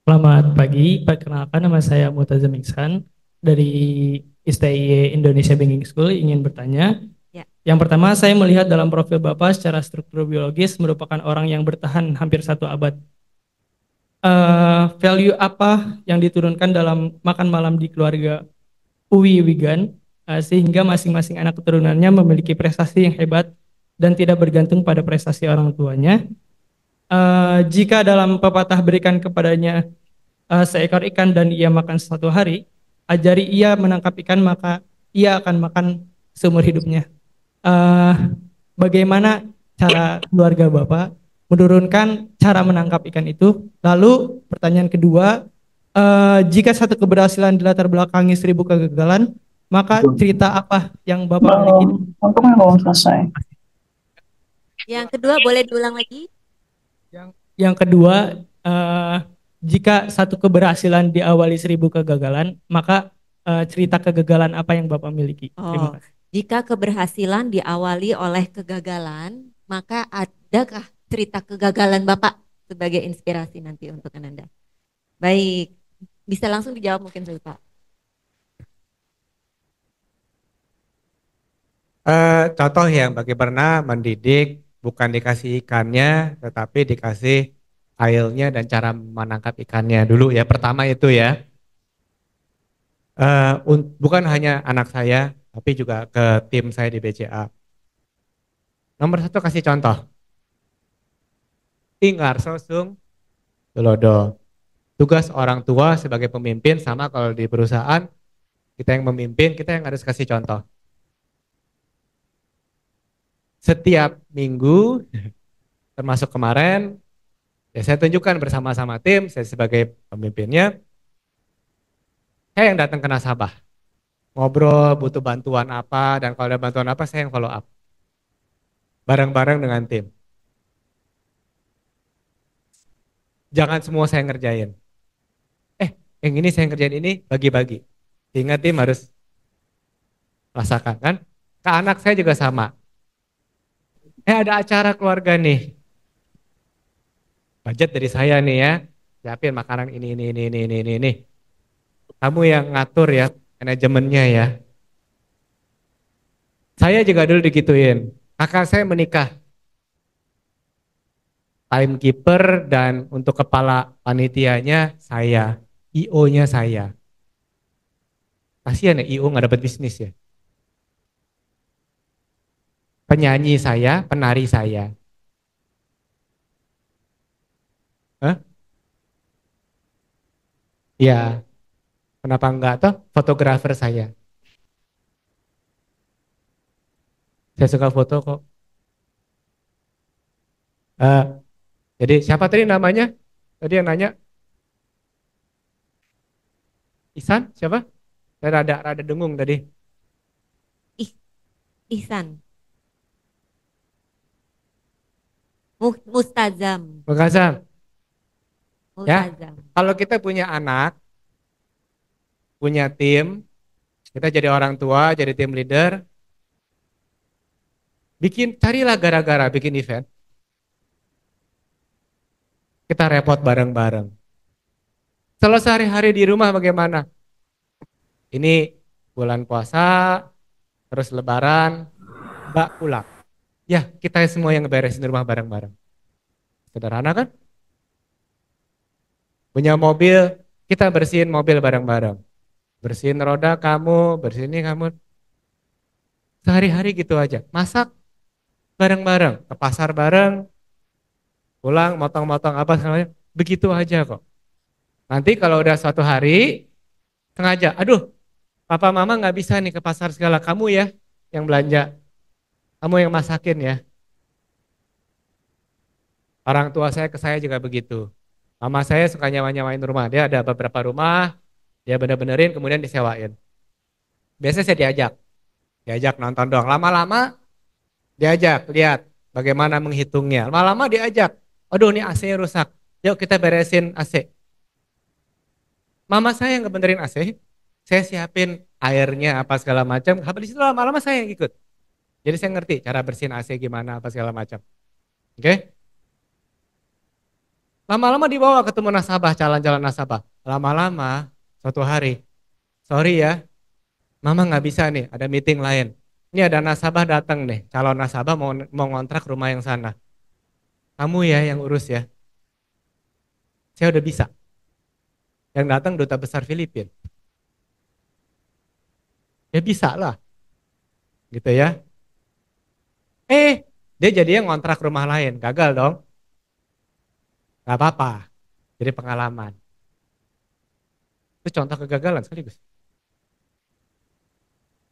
Selamat pagi, perkenalkan nama saya Murtaza Miksan dari ISTIY Indonesia Banking School, ingin bertanya. Ya. Yang pertama, saya melihat dalam profil Bapak secara struktur biologis merupakan orang yang bertahan hampir 1 abad. Value apa yang diturunkan dalam makan malam di keluarga Uwi Wigan sehingga masing-masing anak keturunannya memiliki prestasi yang hebat dan tidak bergantung pada prestasi orang tuanya? Jika dalam pepatah berikan kepadanya seekor ikan dan ia makan 1 hari, ajari ia menangkap ikan maka ia akan makan seumur hidupnya. Bagaimana cara keluarga Bapak menurunkan cara menangkap ikan itu? Lalu pertanyaan kedua, jika satu keberhasilan dilatar belakangi 1000 kegagalan, maka cerita apa yang Bapak miliki? Untungnya belum selesai. Yang kedua boleh diulang lagi? Yang kedua, jika satu keberhasilan diawali 1000 kegagalan, maka cerita kegagalan apa yang Bapak miliki? Terima kasih. Jika keberhasilan diawali oleh kegagalan, maka adakah cerita kegagalan Bapak sebagai inspirasi nanti untuk Anda? Baik, bisa langsung dijawab mungkin dulu Pak. Contoh yang bagaimana mendidik bukan dikasih ikannya tetapi dikasih ailnya dan cara menangkap ikannya dulu ya. Pertama itu ya, bukan hanya anak saya tapi juga ke tim saya di BCA. Nomor 1 kasih contoh. Ingar sosung tulodo. Tugas orang tua sebagai pemimpin sama kalau di perusahaan kita yang memimpin, kita yang harus kasih contoh. Setiap minggu, termasuk kemarin, ya saya tunjukkan bersama-sama tim, saya sebagai pemimpinnya, saya yang datang ke nasabah. Ngobrol, butuh bantuan apa, dan kalau ada bantuan apa, saya yang follow up. bareng-bareng dengan tim. Jangan semua saya ngerjain. Yang ini saya ngerjain ini bagi-bagi. Sehingga tim harus rasakan kan. Ke anak saya juga sama. Ada acara keluarga nih. Budget dari saya nih ya. Siapin makanan ini. Kamu yang ngatur ya, manajemennya ya. Saya juga dulu digituin. Kakak saya menikah. Timekeeper dan untuk kepala panitianya saya. IO-nya saya. Kasihan ya IO nggak dapat bisnis ya. Penyanyi saya, penari saya. Hah? Ya, kenapa enggak toh? Fotografer saya. Saya suka foto kok. Jadi siapa tadi namanya? Tadi yang nanya? Ihsan? Siapa? Saya rada dengung tadi. Ihsan. Mustazam. Mustazam. Ya, Mustazam. kalau kita punya anak, punya tim, kita jadi orang tua, jadi tim leader, carilah gara-gara bikin event. Kita repot bareng-bareng. Kalau sehari-hari di rumah bagaimana? Ini bulan puasa, terus lebaran, Mbak pulang. Ya, kita semua yang ngeberesin rumah bareng-bareng. Sederhana kan? Punya mobil, kita bersihin mobil bareng-bareng. Bersihin roda kamu, bersihin ini kamu. Sehari-hari gitu aja. Masak bareng-bareng, ke pasar bareng, pulang motong-motong apa semuanya. Begitu aja kok. Nanti kalau udah suatu hari sengaja, aduh, papa mama nggak bisa nih ke pasar segala, kamu ya yang belanja, kamu yang masakin ya. Orang tua saya ke saya juga begitu. Mama saya suka nyawa-nyawain rumah, dia ada beberapa rumah, dia bener-benerin kemudian disewain. Biasanya saya diajak nonton doang. Lama-lama diajak lihat bagaimana menghitungnya. Lama-lama diajak, aduh ini AC-nya rusak, yuk kita beresin AC. Mama saya yang ngebenerin AC, saya siapin airnya apa segala macam. Habis itu lama-lama saya yang ikut. Jadi saya ngerti cara bersihin AC gimana apa segala macam. Oke? Lama-lama dibawa ketemu nasabah, jalan-jalan nasabah. Lama-lama suatu hari, sorry ya, mama nggak bisa nih, ada meeting lain. Ini ada nasabah datang nih, calon nasabah mau ngontrak rumah yang sana. Kamu ya yang urus ya. Saya udah bisa. Yang datang duta besar Filipina. Ya bisa lah. Gitu ya. Dia jadinya ngontrak rumah lain, gagal dong. Gak apa-apa, jadi pengalaman. Itu contoh kegagalan sekaligus.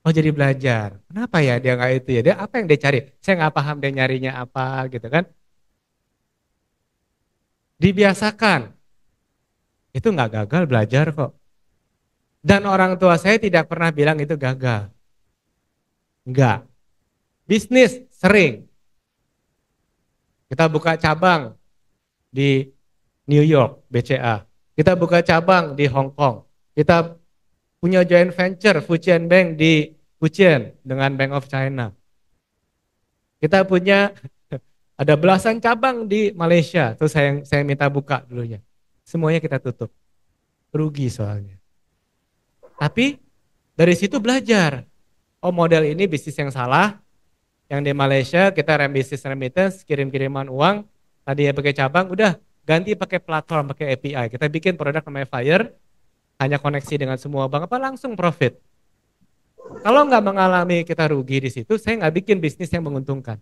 Oh jadi belajar, kenapa ya dia nggak itu ya, dia apa yang dia cari? Saya nggak paham dia nyarinya apa gitu kan. Dibiasakan, itu nggak gagal belajar kok. Dan orang tua saya tidak pernah bilang itu gagal. Enggak. Bisnis sering. Kita buka cabang di New York, BCA. Kita buka cabang di Hong Kong. Kita punya joint venture Fujian Bank di Fujian dengan Bank of China. Kita punya ada belasan cabang di Malaysia. Terus saya minta buka dulunya. Semuanya kita tutup. Rugi soalnya. Tapi dari situ belajar. Oh model ini bisnis yang salah. Yang di Malaysia kita bisnis remittance, kirim-kiriman uang. Tadi ya pakai cabang, udah ganti pakai platform, pakai API. Kita bikin produk namanya Fire, hanya koneksi dengan semua bank, apa langsung profit. Kalau nggak mengalami kita rugi di situ, saya nggak bikin bisnis yang menguntungkan.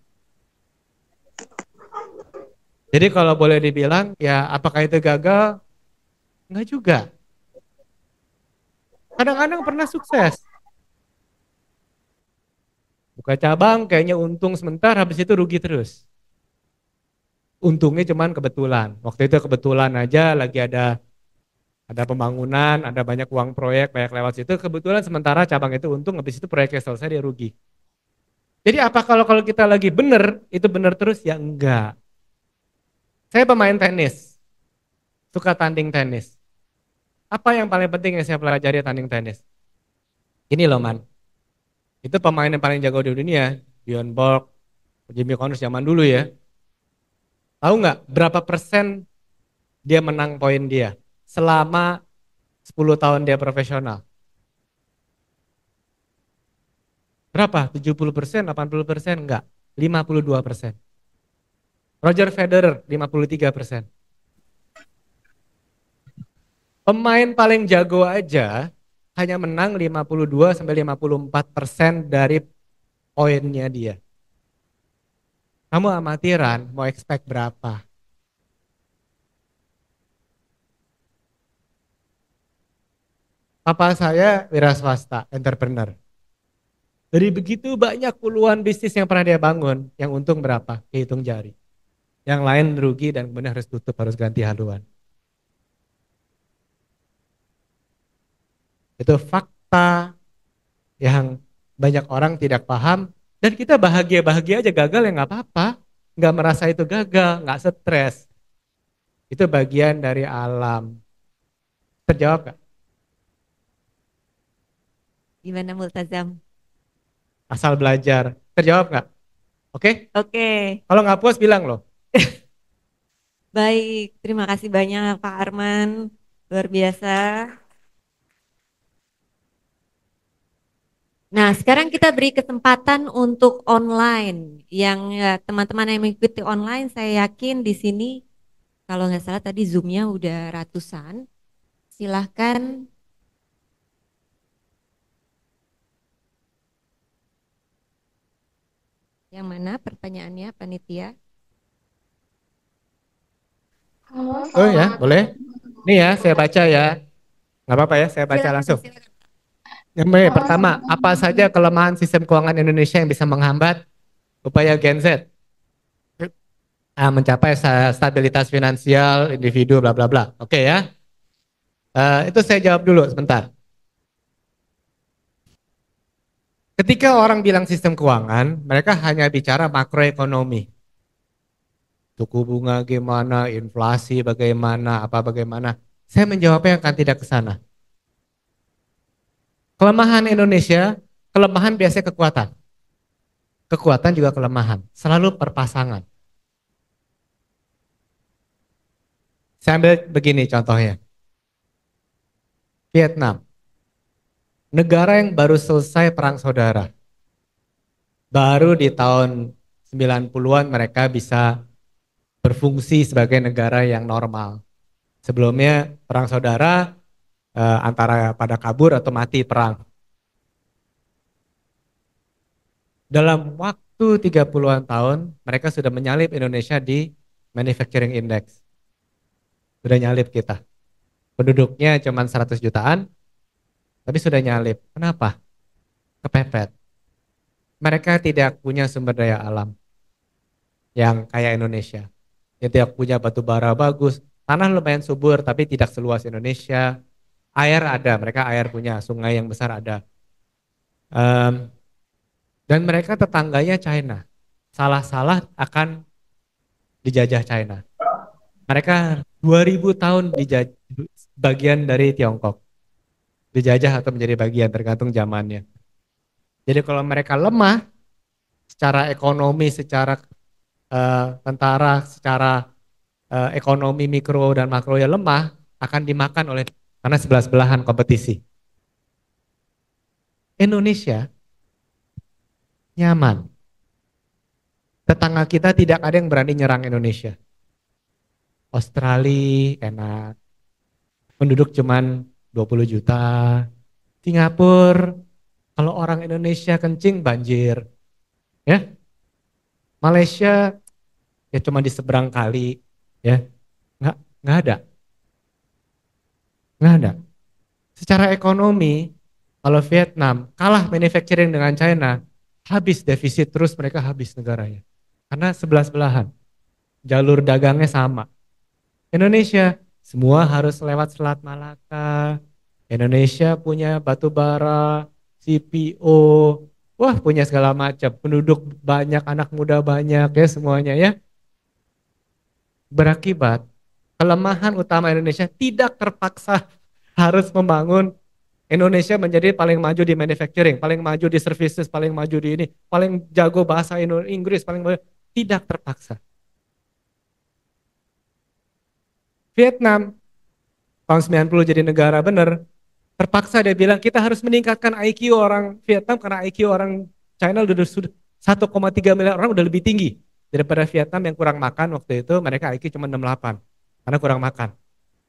Jadi kalau boleh dibilang, ya apakah itu gagal? Nggak juga. Kadang-kadang pernah sukses. Buka cabang, kayaknya untung sebentar, habis itu rugi terus. Untungnya cuman kebetulan. Waktu itu kebetulan aja lagi ada pembangunan, ada banyak uang proyek, banyak lewat situ. Kebetulan sementara cabang itu untung, habis itu proyeknya selesai dia rugi. Jadi apa kalau kita lagi bener, itu bener terus? Ya enggak. Saya pemain tenis, suka tanding tenis. Apa yang paling penting yang saya pelajari tanding tenis? Ini loh man, itu pemain yang paling jago di dunia, Bjorn Borg, Jimmy Connors zaman dulu ya. Tahu nggak berapa persen dia menang poin dia selama 10 tahun dia profesional? Berapa? 70%, 80%? Enggak, 52%. Roger Federer 53%. Pemain paling jago aja hanya menang 52 sampai 54% dari poinnya dia. Kamu amatiran mau expect berapa? Papa saya wira swasta, entrepreneur. Dari begitu banyak puluhan bisnis yang pernah dia bangun, yang untung berapa? Hitung jari. Yang lain rugi dan kemudian harus tutup, harus ganti haluan. Itu fakta yang banyak orang tidak paham, dan kita bahagia-bahagia aja, gagal ya nggak apa-apa. Nggak merasa itu gagal, nggak stres. Itu bagian dari alam. Terjawab gak? Gimana Multazam? Asal belajar. Terjawab nggak? Oke? Oke. Kalau nggak puas bilang loh. Baik, terima kasih banyak Pak Arman. Luar biasa. Nah, sekarang kita beri kesempatan untuk online. Yang teman-teman yang mengikuti online, saya yakin di sini, kalau nggak salah tadi Zoom-nya udah ratusan. Silahkan. Yang mana pertanyaannya, Panitia? Oh ya, boleh. Nih ya, saya baca ya. Nggak apa-apa ya, saya baca langsung. Yang pertama, apa saja kelemahan sistem keuangan Indonesia yang bisa menghambat upaya Gen Z mencapai stabilitas finansial individu bla bla bla. Oke ya. Itu saya jawab dulu sebentar. Ketika orang bilang sistem keuangan, mereka hanya bicara makroekonomi. Suku bunga gimana, inflasi bagaimana, apa bagaimana. Saya menjawabnya akan tidak ke sana. Kelemahan Indonesia, kelemahan biasanya kekuatan. Kekuatan juga kelemahan, selalu perpasangan. Saya ambil begini contohnya. Vietnam. Negara yang baru selesai perang saudara. Baru di tahun 90-an mereka bisa berfungsi sebagai negara yang normal. Sebelumnya perang saudara antara pada kabur atau mati perang. Dalam waktu 30-an tahun mereka sudah menyalip Indonesia di Manufacturing Index. Sudah nyalip kita. Penduduknya cuma 100 jutaan, tapi sudah nyalip. Kenapa? Kepepet. Mereka tidak punya sumber daya alam yang kayak Indonesia. Yang tidak punya batu bara bagus. Tanah lumayan subur, tapi tidak seluas Indonesia. Air ada, mereka air punya, sungai yang besar ada. Dan mereka tetangganya China. Salah-salah akan dijajah China. Mereka 2000 tahun bagian dari Tiongkok. Dijajah atau menjadi bagian, tergantung zamannya. Jadi kalau mereka lemah, secara ekonomi, secara tentara, secara ekonomi mikro dan makro yang lemah, akan dimakan oleh, karena sebelah-sebelahan kompetisi. Indonesia nyaman. Tetangga kita tidak ada yang berani nyerang Indonesia. Australia enak. Penduduk cuman 20 juta. Singapura, kalau orang Indonesia kencing banjir. Ya. Malaysia ya cuma di seberang kali, ya. Nggak ada. Nggak ada. Secara ekonomi, kalau Vietnam kalah manufacturing dengan China, habis defisit terus, mereka habis negaranya. Karena sebelah-sebelahan. Jalur dagangnya sama. Indonesia semua harus lewat Selat Malaka. Indonesia punya batu bara, CPO. Wah, punya segala macam, penduduk banyak, anak muda banyak ya semuanya ya. Berakibat kelemahan utama Indonesia tidak terpaksa harus membangun Indonesia menjadi paling maju di manufacturing, paling maju di services, paling maju di ini, paling jago bahasa Inggris, paling maju. Tidak terpaksa. Vietnam tahun 90 jadi negara benar, terpaksa dia bilang kita harus meningkatkan IQ orang Vietnam karena IQ orang China sudah 1,3 miliar orang udah lebih tinggi daripada Vietnam yang kurang makan waktu itu, mereka IQ cuma 68 karena kurang makan.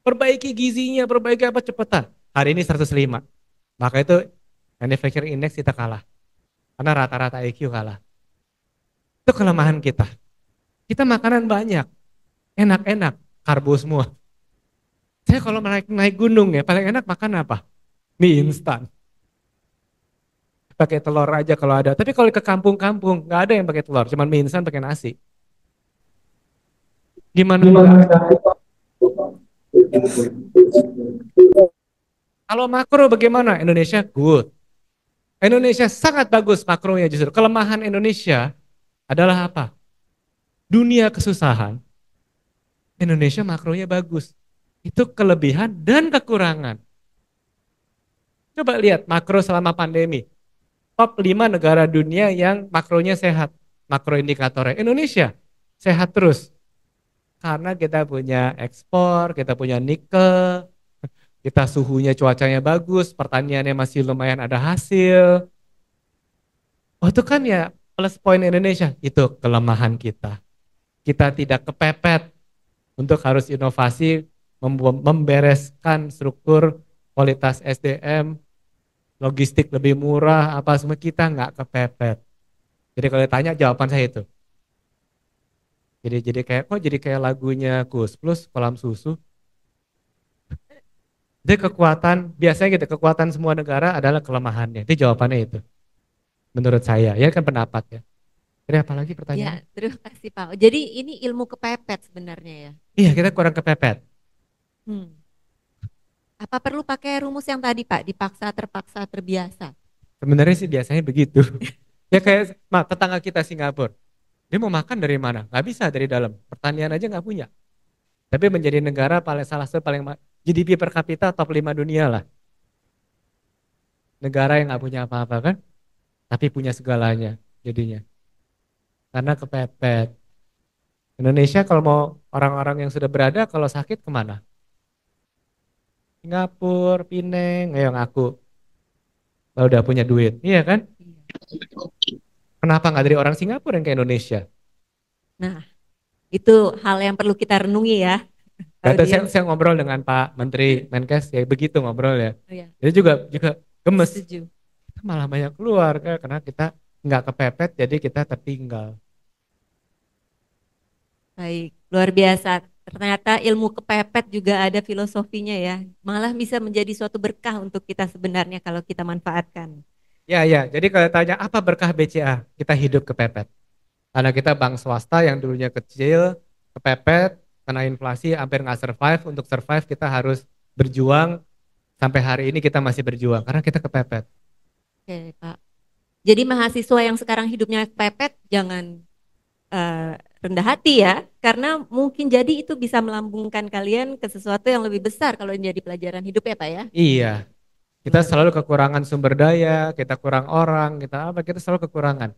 Perbaiki gizinya, perbaiki apa cepetan. Hari ini 105. Maka itu manufacturing index kita kalah. Karena rata-rata IQ kalah. Itu kelemahan kita. Kita makanan banyak, enak-enak, karbo semua. Saya kalau naik gunung ya, paling enak makan apa? Mie instan. Pakai telur aja kalau ada. Tapi kalau ke kampung-kampung nggak ada yang pakai telur, cuma mie instan pakai nasi. Gimana? Kalau makro bagaimana? Indonesia good. Indonesia sangat bagus makronya justru. Kelemahan Indonesia adalah apa? Dunia kesusahan. Indonesia makronya bagus. Itu kelebihan dan kekurangan. Coba lihat makro selama pandemi. Top 5 negara dunia yang makronya sehat. Makro indikatornya. Indonesia sehat terus. Karena kita punya ekspor, kita punya nikel, kita suhunya cuacanya bagus, pertaniannya masih lumayan ada hasil. Oh itu kan ya plus point Indonesia. Itu kelemahan kita. Kita tidak kepepet untuk harus inovasi, membereskan struktur kualitas SDM, logistik lebih murah, apa semua kita nggak kepepet. Jadi kalau ditanya jawaban saya itu. Jadi kayak lagunya Kus Plus kolam susu. Jadi kekuatan biasanya gitu, kekuatan semua negara adalah kelemahannya. Itu jawabannya itu. Menurut saya, ya kan pendapat ya. Jadi apa lagi pertanyaan? Ya, terima kasih Pak. Jadi ini ilmu kepepet sebenarnya ya? Iya, kita kurang kepepet. Apa perlu pakai rumus yang tadi Pak, dipaksa, terpaksa, terbiasa? Sebenarnya sih biasanya begitu. Ya kayak tetangga kita Singapura. Dia mau makan dari mana? Nggak bisa dari dalam. Pertanian aja nggak punya. Tapi menjadi negara salah satu paling GDP per kapita top 5 dunia lah. Negara yang nggak punya apa-apa kan? Tapi punya segalanya jadinya. Karena kepepet. Indonesia kalau mau orang-orang yang sudah berada kalau sakit kemana? Singapura, Pineng, ayo ngaku. Kalau udah punya duit, iya kan? Kenapa nggak dari orang Singapura yang ke Indonesia? Nah, itu hal yang perlu kita renungi ya. Saya ngobrol dengan Pak Menteri Menkes, ya begitu ngobrol ya. Oh, iya. Jadi juga gemes. Setuju. Kita malah banyak keluar karena kita nggak kepepet, jadi kita tertinggal. Baik, luar biasa. Ternyata ilmu kepepet juga ada filosofinya ya. Malah bisa menjadi suatu berkah untuk kita sebenarnya kalau kita manfaatkan. Ya, jadi kalau tanya apa berkah BCA, kita hidup kepepet. Karena kita bank swasta yang dulunya kecil, kepepet, kena inflasi, hampir nggak survive. Untuk survive kita harus berjuang, sampai hari ini kita masih berjuang, karena kita kepepet. Oke Pak, jadi mahasiswa yang sekarang hidupnya kepepet, jangan rendah hati ya, karena mungkin jadi itu bisa melambungkan kalian ke sesuatu yang lebih besar kalau menjadi pelajaran hidup ya Pak ya? Iya. Kita selalu kekurangan sumber daya, kita kurang orang, kita selalu kekurangan.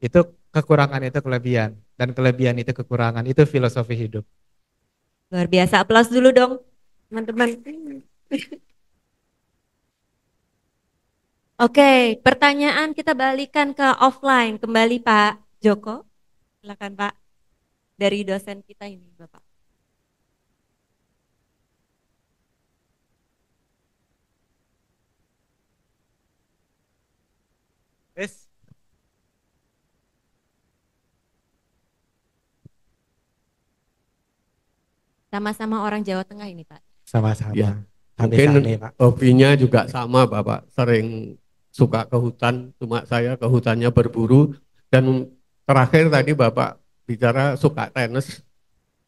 Itu kekurangan itu kelebihan, dan kelebihan itu kekurangan, itu filosofi hidup. Luar biasa, aplaus dulu dong teman-teman. Oke, pertanyaan kita balikan ke offline, kembali Pak Joko, silakan Pak, dari dosen kita ini Bapak. Yes. Sama-sama orang Jawa Tengah ini Pak. Sama-sama. Ya. Mungkin hobinya juga sama Bapak, sering suka ke hutan, cuma saya ke hutannya berburu. Dan terakhir tadi Bapak bicara suka tenis,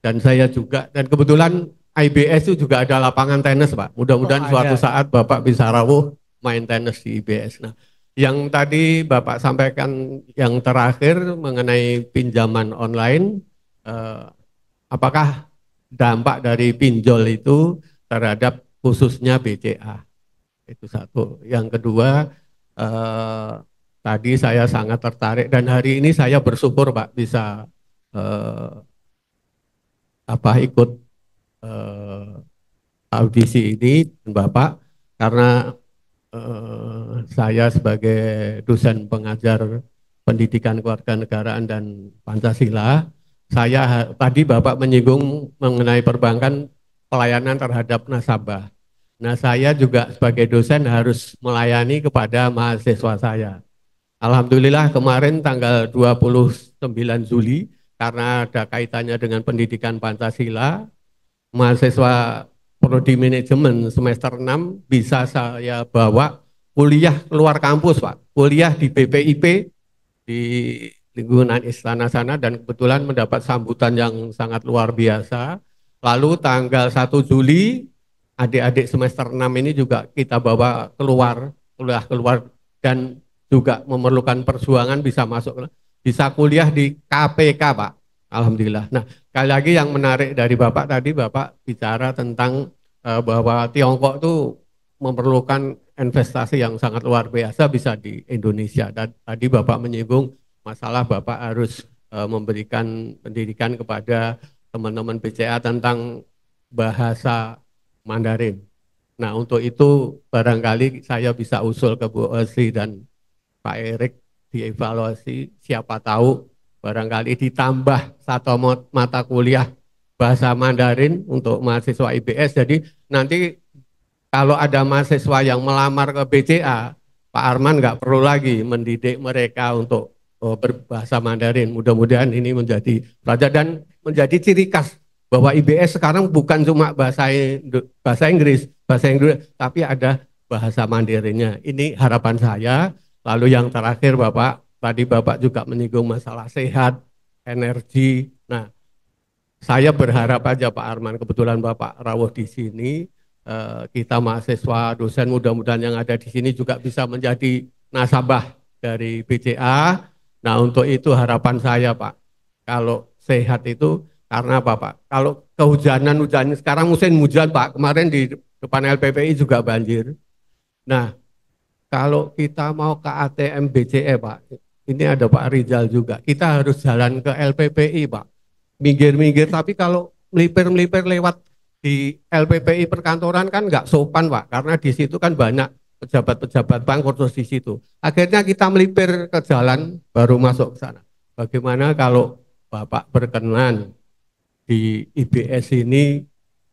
dan saya juga, dan kebetulan IBS itu juga ada lapangan tenis Pak. Mudah-mudahan suatu saat Bapak bisa rawuh main tenis di IBS. Nah, Yang tadi Bapak sampaikan yang terakhir mengenai pinjaman online, apakah dampak dari pinjol itu terhadap khususnya BCA? Itu satu. Yang kedua, tadi saya sangat tertarik dan hari ini saya bersyukur Pak bisa ikut audisi ini Bapak, karena saya sebagai dosen pengajar pendidikan kewarganegaraan dan Pancasila, tadi Bapak menyinggung mengenai perbankan pelayanan terhadap nasabah. Nah, saya juga sebagai dosen harus melayani kepada mahasiswa saya. Alhamdulillah kemarin tanggal 29 Juli, karena ada kaitannya dengan pendidikan Pancasila, mahasiswa Prodi Manajemen semester 6 bisa saya bawa kuliah keluar kampus Pak, kuliah di BPIP di lingkungan istana sana, dan kebetulan mendapat sambutan yang sangat luar biasa. Lalu tanggal 1 Juli adik-adik semester 6 ini juga kita bawa keluar dan juga memerlukan perjuangan bisa kuliah di KPK Pak. Alhamdulillah. Nah, sekali lagi yang menarik dari Bapak tadi, Bapak bicara tentang bahwa Tiongkok itu memerlukan investasi yang sangat luar biasa bisa di Indonesia. Dan tadi Bapak menyinggung masalah Bapak harus memberikan pendidikan kepada teman-teman BCA tentang bahasa Mandarin. Nah, untuk itu barangkali saya bisa usul ke Bu Osri dan Pak Erik dievaluasi, siapa tahu barangkali ditambah satu mata kuliah bahasa Mandarin untuk mahasiswa IBS. Jadi nanti kalau ada mahasiswa yang melamar ke BCA, Pak Arman nggak perlu lagi mendidik mereka untuk berbahasa Mandarin. Mudah-mudahan ini menjadi pelajaran dan menjadi ciri khas bahwa IBS sekarang bukan cuma bahasa Inggris, tapi ada bahasa Mandarinnya. Ini harapan saya. Lalu yang terakhir Bapak, tadi Bapak juga menyinggung masalah sehat, energi. Nah, saya berharap aja Pak Arman, kebetulan Bapak rawuh di sini, kita mahasiswa, dosen mudah-mudahan yang ada di sini juga bisa menjadi nasabah dari BCA. Nah, untuk itu harapan saya Pak, kalau sehat itu karena apa Pak? Kalau kehujanan sekarang musim hujan Pak, kemarin di depan LPPI juga banjir. Nah, kalau kita mau ke ATM BCE Pak, ini ada Pak Rizal juga, kita harus jalan ke LPPI Pak, minggir-minggir, tapi kalau melipir-melipir lewat di LPPI perkantoran kan nggak sopan Pak, karena di situ kan banyak pejabat-pejabat bank kursus di situ. Akhirnya kita melipir ke jalan baru masuk ke sana. Bagaimana kalau Bapak berkenan di IBS ini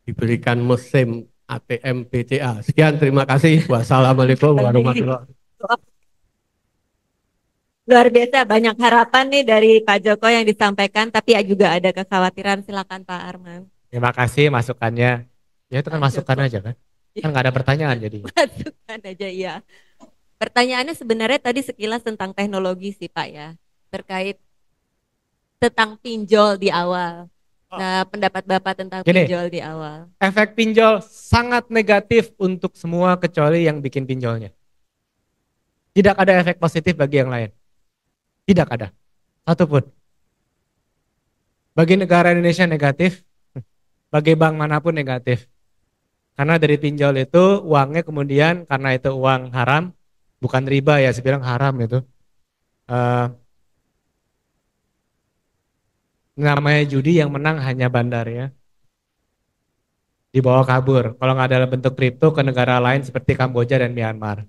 diberikan mesin ATM BCA. Sekian, terima kasih. Wassalamualaikum warahmatullahi wabarakatuh. Luar biasa, banyak harapan nih dari Pak Joko yang disampaikan, tapi juga ada kekhawatiran. Silakan Pak Arman. Terima kasih masukannya. Ya itu kan masukan aja kan. Kan nggak ada pertanyaan jadi. Masukan aja ya. Pertanyaannya sebenarnya tadi sekilas tentang teknologi sih Pak ya. Terkait tentang pinjol di awal. Nah, pendapat Bapak tentang pinjol di awal. Efek pinjol sangat negatif untuk semua kecuali yang bikin pinjolnya. Tidak ada efek positif bagi yang lain. Tidak ada. Satupun. Bagi negara Indonesia negatif, bagi bank manapun negatif. Karena dari pinjol itu uangnya kemudian karena itu uang haram, bukan riba ya, saya bilang haram itu. Namanya judi yang menang hanya bandar ya. Dibawa kabur. Kalau nggak dalam bentuk kripto ke negara lain seperti Kamboja dan Myanmar.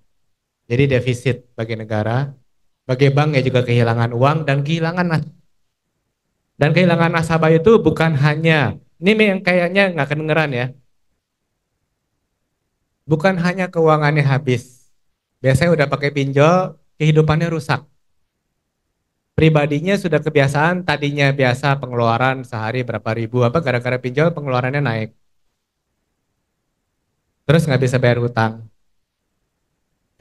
Jadi defisit bagi negara. Bagi bank ya juga kehilangan uang dan kehilangan nasabah itu bukan hanya, ini yang kayaknya nggak kedengeran ya. Bukan hanya keuangannya habis. Biasanya udah pakai pinjol, kehidupannya rusak. Pribadinya sudah kebiasaan, tadinya biasa pengeluaran sehari berapa ribu, gara-gara pinjol pengeluarannya naik. Terus nggak bisa bayar utang.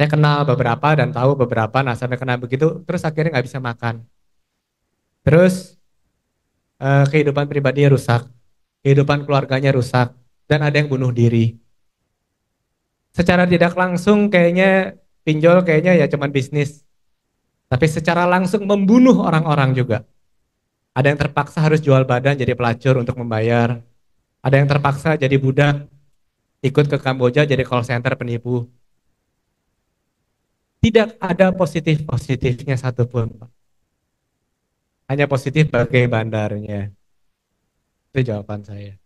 Saya kenal beberapa dan tahu beberapa, nah sampai kena begitu, terus akhirnya nggak bisa makan. Terus kehidupan pribadinya rusak, kehidupan keluarganya rusak, dan ada yang bunuh diri. Secara tidak langsung kayaknya pinjol kayaknya ya cuman bisnis. Tapi secara langsung membunuh orang-orang juga. Ada yang terpaksa harus jual badan jadi pelacur untuk membayar. Ada yang terpaksa jadi budak, ikut ke Kamboja jadi call center penipu. Tidak ada positif-positifnya satupun, Pak. Hanya positif bagi bandarnya. Itu jawaban saya.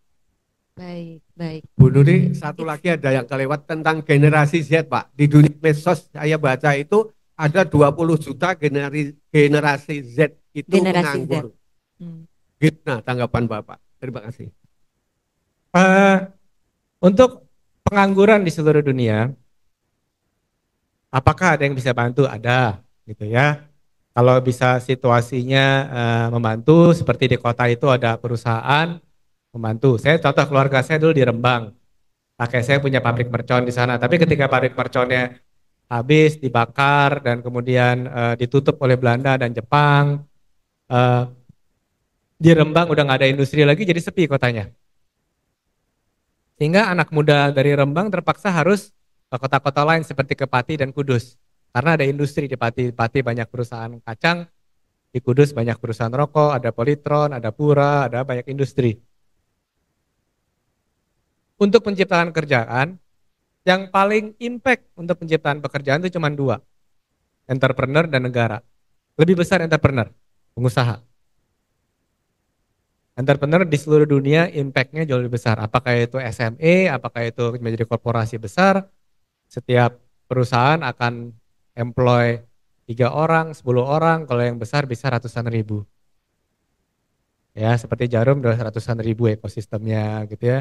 Baik, baik. Bu Nuri, satu lagi ada yang kelewat tentang generasi Z, Pak. Di dunia medsos saya baca itu ada 20 juta generasi Z itu Generasi menganggur. Z. Nah, tanggapan Bapak. Terima kasih. Untuk pengangguran di seluruh dunia, apakah ada yang bisa bantu? Ada, gitu ya. Kalau bisa situasinya membantu, seperti di kota itu ada perusahaan membantu. Saya contoh keluarga saya dulu di Rembang. Kakek saya punya pabrik mercon di sana, tapi ketika pabrik merconnya habis, dibakar, dan kemudian ditutup oleh Belanda dan Jepang, di Rembang udah nggak ada industri lagi, jadi sepi kotanya. Sehingga anak muda dari Rembang terpaksa harus ke kota-kota lain seperti ke Pati dan Kudus. Karena ada industri di Pati. Pati banyak perusahaan kacang, di Kudus banyak perusahaan rokok, ada Polytron, ada Pura, ada banyak industri. Untuk penciptaan kerjaan, yang paling impact untuk penciptaan pekerjaan itu cuma dua. Entrepreneur dan negara. Lebih besar entrepreneur, pengusaha. Entrepreneur di seluruh dunia impact-nya jauh lebih besar. Apakah itu SME, apakah itu menjadi korporasi besar, setiap perusahaan akan employ 3 orang, 10 orang, kalau yang besar bisa ratusan ribu. Ya, seperti Jarum udah ratusan ribu ekosistemnya gitu ya.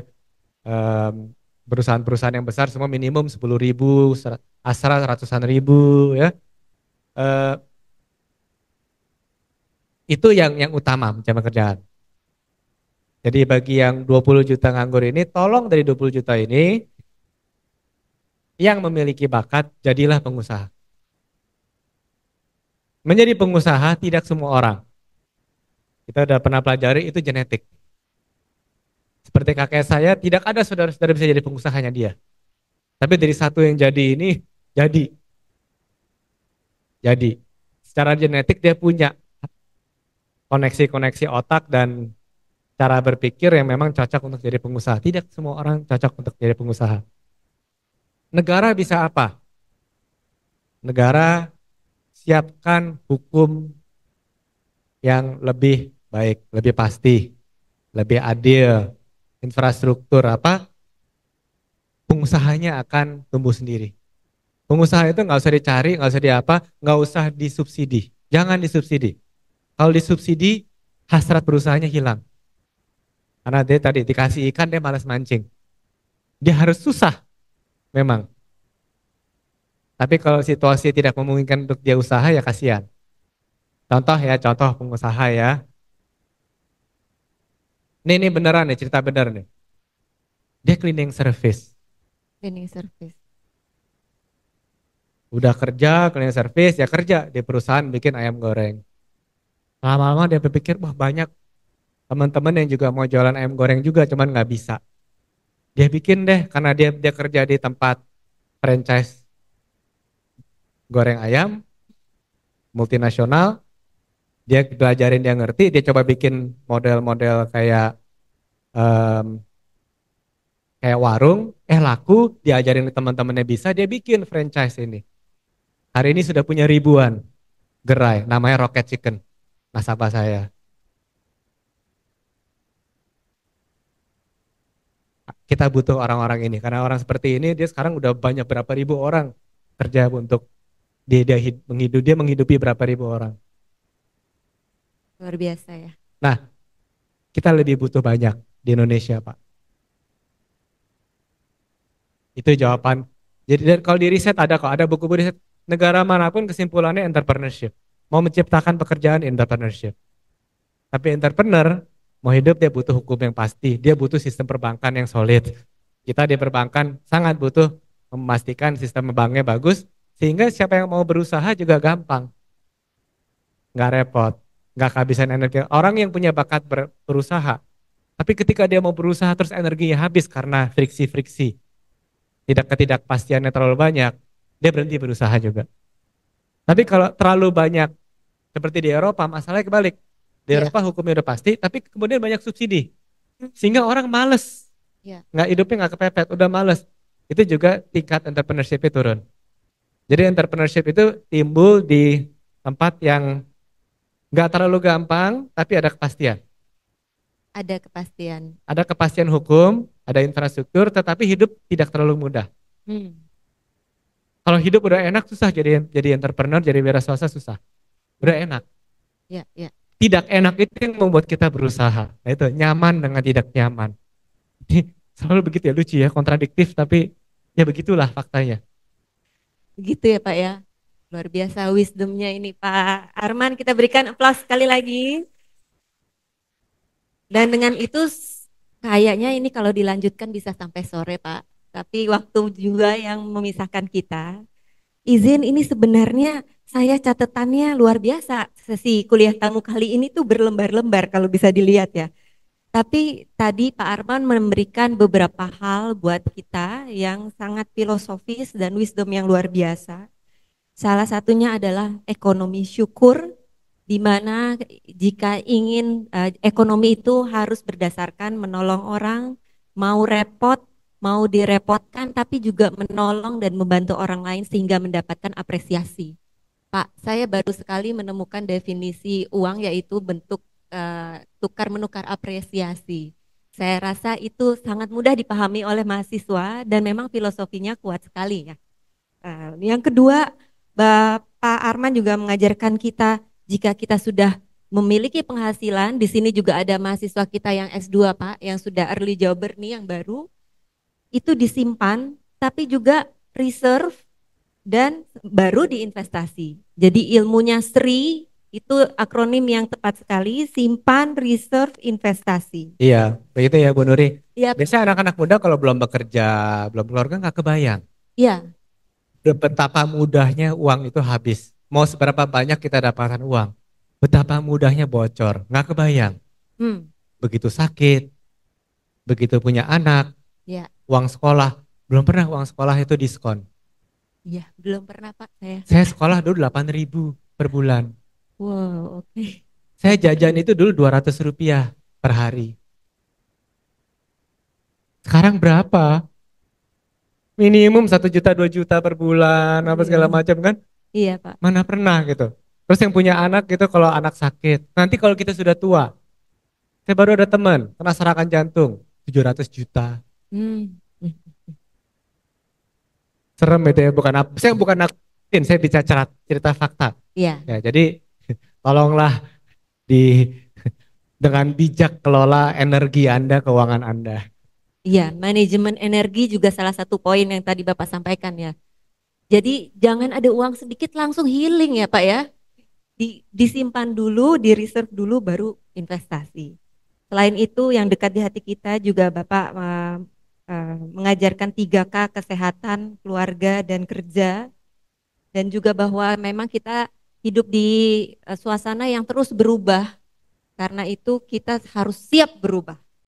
Perusahaan-perusahaan yang besar semua minimum 10.000, Astra ratusan ribu ya. Itu yang utama mencari kerjaan. Jadi bagi yang 20 juta nganggur ini, tolong dari 20 juta ini yang memiliki bakat jadilah pengusaha. Menjadi pengusaha tidak semua orang. Kita udah pernah pelajari itu genetik. Seperti kakek saya, tidak ada saudara-saudara bisa jadi pengusahanya dia. Tapi dari satu yang jadi ini, jadi. Secara genetik dia punya koneksi-koneksi otak dan cara berpikir yang memang cocok untuk jadi pengusaha. Tidak semua orang cocok untuk jadi pengusaha. Negara bisa apa? Negara siapkan hukum yang lebih baik, lebih pasti, lebih adil. Infrastruktur apa, pengusahanya akan tumbuh sendiri. Pengusaha itu nggak usah dicari, nggak usah diapa, nggak usah disubsidi. Jangan disubsidi. Kalau disubsidi, hasrat perusahaannya hilang. Karena dia tadi dikasih ikan, dia malas mancing. Dia harus susah, memang. Tapi kalau situasi tidak memungkinkan untuk dia usaha, ya kasihan. Contoh pengusaha ya. Ini beneran nih, cerita bener nih. Dia cleaning service. Cleaning service. Udah kerja, cleaning service, ya kerja di perusahaan bikin ayam goreng. Lama-lama dia berpikir, wah banyak teman-teman yang juga mau jualan ayam goreng juga, cuman nggak bisa. Dia bikin deh, karena dia kerja di tempat franchise goreng ayam, multinasional, dia belajarin, dia ngerti, dia coba bikin model-model kayak warung, laku, diajarin teman-temannya bisa, dia bikin franchise ini. Hari ini sudah punya ribuan gerai, namanya Rocket Chicken, nasabah saya. Kita butuh orang-orang ini, karena orang seperti ini dia sekarang udah banyak berapa ribu orang kerja untuk dia menghidupi berapa ribu orang. Luar biasa ya. Nah, kita lebih butuh banyak di Indonesia, Pak. Itu jawaban. Jadi kalau di riset ada buku-buku riset, negara manapun kesimpulannya entrepreneurship. Mau menciptakan pekerjaan entrepreneurship. Tapi entrepreneur mau hidup dia butuh hukum yang pasti, dia butuh sistem perbankan yang solid. Kita di perbankan sangat butuh memastikan sistem banknya bagus, sehingga siapa yang mau berusaha juga gampang. Nggak repot, nggak kehabisan energi. Orang yang punya bakat berusaha, tapi ketika dia mau berusaha terus energinya habis karena friksi-friksi, ketidakpastiannya terlalu banyak, dia berhenti berusaha juga. Tapi kalau terlalu banyak seperti di Eropa, masalahnya kebalik. Di Eropa hukumnya udah pasti, tapi kemudian banyak subsidi. Sehingga orang males. Hidupnya nggak kepepet, udah males. Itu juga tingkat entrepreneurship-nya turun. Jadi entrepreneurship itu timbul di tempat yang nggak terlalu gampang, tapi ada kepastian. Ada kepastian. Ada kepastian hukum, ada infrastruktur, tetapi hidup tidak terlalu mudah. Kalau hidup udah enak susah jadi entrepreneur, jadi wira swasta susah. Udah enak. Ya. Tidak enak itu yang membuat kita berusaha. Nah itu nyaman dengan tidak nyaman. Ini selalu begitu ya, lucu ya, kontradiktif tapi ya begitulah faktanya. Begitu ya Pak ya. Luar biasa wisdomnya ini Pak Arman, kita berikan aplaus sekali lagi. Dan dengan itu kayaknya ini kalau dilanjutkan bisa sampai sore Pak. Tapi waktu juga yang memisahkan kita. Izin ini sebenarnya saya catatannya luar biasa. Sesi kuliah tamu kali ini tuh berlembar-lembar kalau bisa dilihat ya. Tapi tadi Pak Arman memberikan beberapa hal buat kita yang sangat filosofis dan wisdom yang luar biasa. Salah satunya adalah ekonomi syukur, di mana jika ingin ekonomi itu harus berdasarkan menolong orang, mau repot, mau direpotkan, tapi juga menolong dan membantu orang lain sehingga mendapatkan apresiasi. Pak, saya baru sekali menemukan definisi uang yaitu bentuk tukar menukar apresiasi. Saya rasa itu sangat mudah dipahami oleh mahasiswa dan memang filosofinya kuat sekali ya. Yang kedua, Bapak Arman juga mengajarkan kita jika kita sudah memiliki penghasilan, di sini juga ada mahasiswa kita yang S2 Pak, yang sudah early jobber nih yang baru, itu disimpan tapi juga reserve dan baru diinvestasi. Jadi ilmunya SRI itu akronim yang tepat sekali, simpan, reserve, investasi. Iya, begitu ya Bu Nuri. Iya. Biasanya anak-anak muda kalau belum bekerja, belum keluarga nggak kebayang. Iya. Betapa mudahnya uang itu habis. Mau seberapa banyak kita dapatkan uang, betapa mudahnya bocor, nggak kebayang. Begitu sakit, begitu punya anak, uang sekolah, belum pernah uang sekolah itu diskon. Iya, belum pernah Pak saya. Saya sekolah dulu 8.000 per bulan. Wow, oke. Saya jajan itu dulu 200 rupiah per hari. Sekarang berapa? Minimum 1 juta 2 juta per bulan, apa segala macam kan? Iya Pak. Mana pernah gitu. Terus yang punya anak gitu kalau anak sakit, nanti kalau kita sudah tua, saya baru ada teman kena serangan jantung, 700 juta. Serem itu ya, saya bukan nakutin, saya bicara cerita fakta. Iya. Ya, jadi tolonglah dengan bijak kelola energi Anda, keuangan Anda. Iya, manajemen energi juga salah satu poin yang tadi Bapak sampaikan ya. Jadi jangan ada uang sedikit langsung healing ya Pak ya. Disimpan dulu, di reserve dulu baru investasi. Selain itu yang dekat di hati kita juga Bapak mengajarkan 3K, kesehatan, keluarga, dan kerja. Dan juga bahwa memang kita hidup di suasana yang terus berubah. Karena itu kita harus siap berubah.